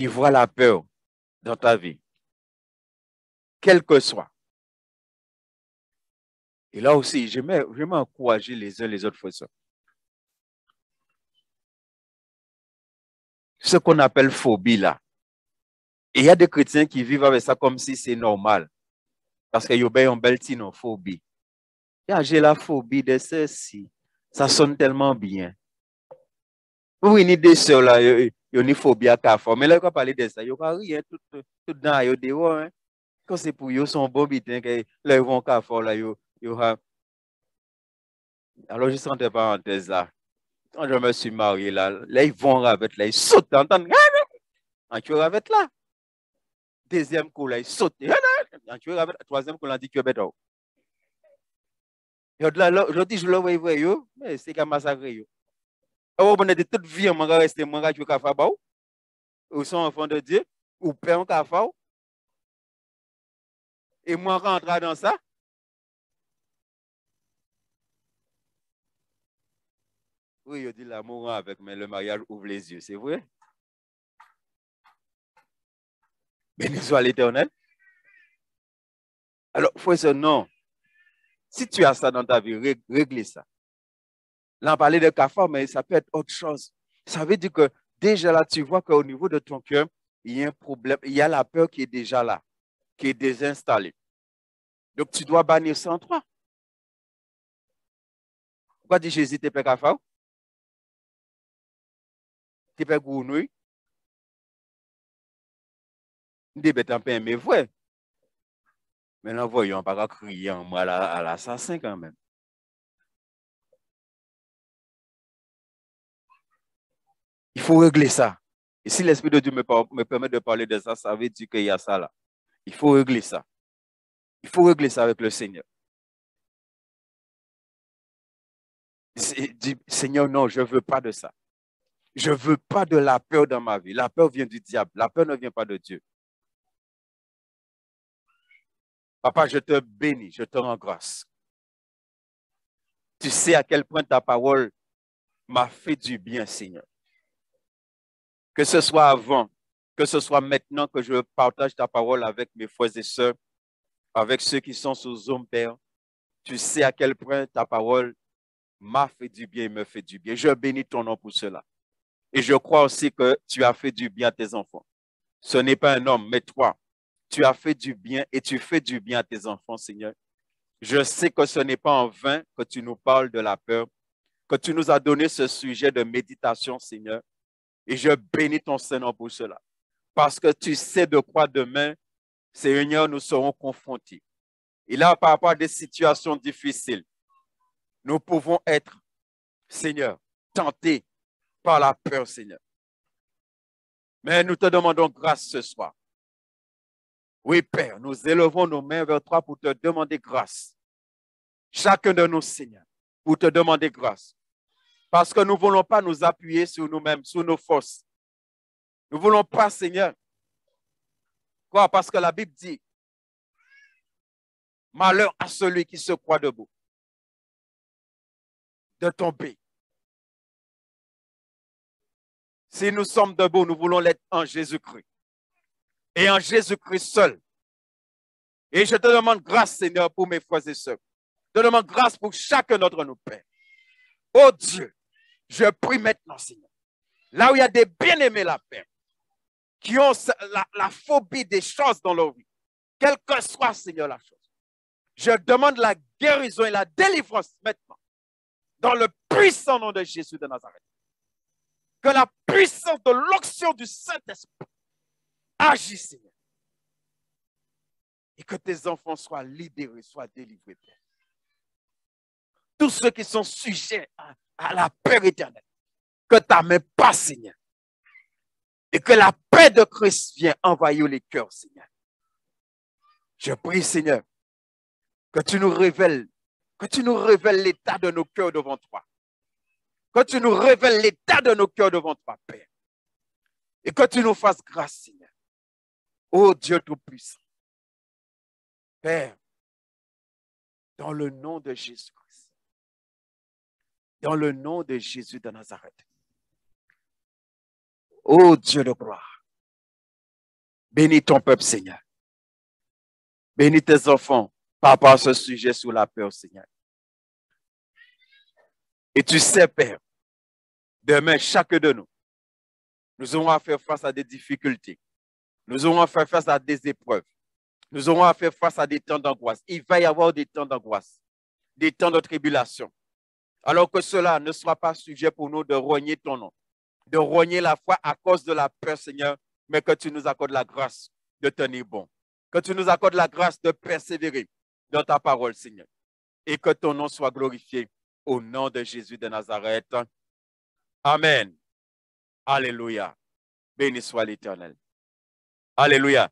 voit la peur dans ta vie, quel que soit. Et là aussi, je m'encourager les uns les autres frères. Ce qu'on appelle phobie là. Et il y a des chrétiens qui vivent avec ça comme si c'est normal. Parce qu'il y a une belle phobie. J'ai la phobie de ceci. Ça sonne tellement bien. Oui, il y a des sœurs là, il y a une phobie à Carrefour. Mais là, quand on parle de ça, il n'y a rien, tout dans il y a des hauts. Quand c'est pour eux, son bon bitin, là, ils vont au Carrefour, là, alors, je sentais parenthèse là. Quand je me suis marié là, ils vont avec là, ils sautent, t'entends? Tu es avec là. Deuxième coup, là, ils sautent. Tu es avec troisième coup, là, dit que bête. Je dis, je le vois, mais c'est qu'à massacrer. Vous avez toute vie, vous restez, vous avez joué ou sont enfants de Dieu, ou père en café. Et moi, rentre dans ça. Oui, il dit l'amour avec, mais le mariage ouvre les yeux, c'est vrai? Béni soit l'Éternel. Alors, il faut dire non. Si tu as ça dans ta vie, réglez ça. Là, on parlait de cafard, mais ça peut être autre chose. Ça veut dire que déjà là, tu vois qu'au niveau de ton cœur, il y a un problème. Il y a la peur qui est déjà là, qui est désinstallée. Donc, tu dois bannir ça en toi. Pourquoi dit Jésus, tu es cafard? Tu es gournouille? Tu es bête mais vrai. Maintenant, voyons, pas crier en moi à l'assassin quand même. Il faut régler ça. Et si l'Esprit de Dieu me permet de parler de ça, ça veut dire qu'il y a ça là. Il faut régler ça. Il faut régler ça avec le Seigneur. Dis, Seigneur, non, je ne veux pas de ça. Je ne veux pas de la peur dans ma vie. La peur vient du diable. La peur ne vient pas de Dieu. Papa, je te bénis, je te rends grâce. Tu sais à quel point ta parole m'a fait du bien, Seigneur. Que ce soit avant, que ce soit maintenant que je partage ta parole avec mes frères et sœurs, avec ceux qui sont sous Zoom, Père. Tu sais à quel point ta parole m'a fait du bien et me fait du bien. Je bénis ton nom pour cela. Et je crois aussi que tu as fait du bien à tes enfants. Ce n'est pas un homme, mais toi. Tu as fait du bien et tu fais du bien à tes enfants, Seigneur. Je sais que ce n'est pas en vain que tu nous parles de la peur, que tu nous as donné ce sujet de méditation, Seigneur. Et je bénis ton Seigneur pour cela. Parce que tu sais de quoi demain, Seigneur, nous serons confrontés. Et là, par rapport à des situations difficiles, nous pouvons être, Seigneur, tentés par la peur, Seigneur. Mais nous te demandons grâce ce soir. Oui, Père, nous élevons nos mains vers toi pour te demander grâce. Chacun de nous, Seigneur, pour te demander grâce. Parce que nous ne voulons pas nous appuyer sur nous-mêmes, sur nos forces. Nous ne voulons pas, Seigneur. Quoi? Parce que la Bible dit, malheur à celui qui se croit debout, de tomber. Si nous sommes debout, nous voulons l'être en Jésus-Christ. Et en Jésus-Christ seul. Et je te demande grâce, Seigneur, pour mes frères et sœurs. Je te demande grâce pour chacun d'entre nous, Père. Oh Dieu, je prie maintenant, Seigneur. Là où il y a des bien-aimés, la Père, qui ont la phobie des choses dans leur vie, quelle que soit, Seigneur, la chose. Je demande la guérison et la délivrance maintenant, dans le puissant nom de Jésus de Nazareth. Que la puissance de l'onction du Saint-Esprit agisse, Seigneur. Et que tes enfants soient libérés, soient délivrés, Père. Tous ceux qui sont sujets à la peur éternelle, que ta main passe, Seigneur. Et que la paix de Christ vienne envahir les cœurs, Seigneur. Je prie, Seigneur, que tu nous révèles l'état de nos cœurs devant toi. Que tu nous révèles l'état de nos cœurs devant toi, Père. Et que tu nous fasses grâce, Seigneur. Ô Dieu Tout-Puissant. Père, dans le nom de Jésus-Christ, dans le nom de Jésus de Nazareth, ô Dieu de gloire, bénis ton peuple, Seigneur. Bénis tes enfants par rapport à ce sujet sur la peur, Seigneur. Et tu sais, Père, demain, chacun de nous, nous aurons à faire face à des difficultés. Nous aurons à faire face à des épreuves. Nous aurons à faire face à des temps d'angoisse. Il va y avoir des temps d'angoisse, des temps de tribulation. Alors que cela ne soit pas sujet pour nous de rogner ton nom, de rogner la foi à cause de la peur, Seigneur, mais que tu nous accordes la grâce de tenir bon. Que tu nous accordes la grâce de persévérer dans ta parole, Seigneur. Et que ton nom soit glorifié au nom de Jésus de Nazareth. Amen. Alléluia. Béni soit l'Éternel. Alléluia.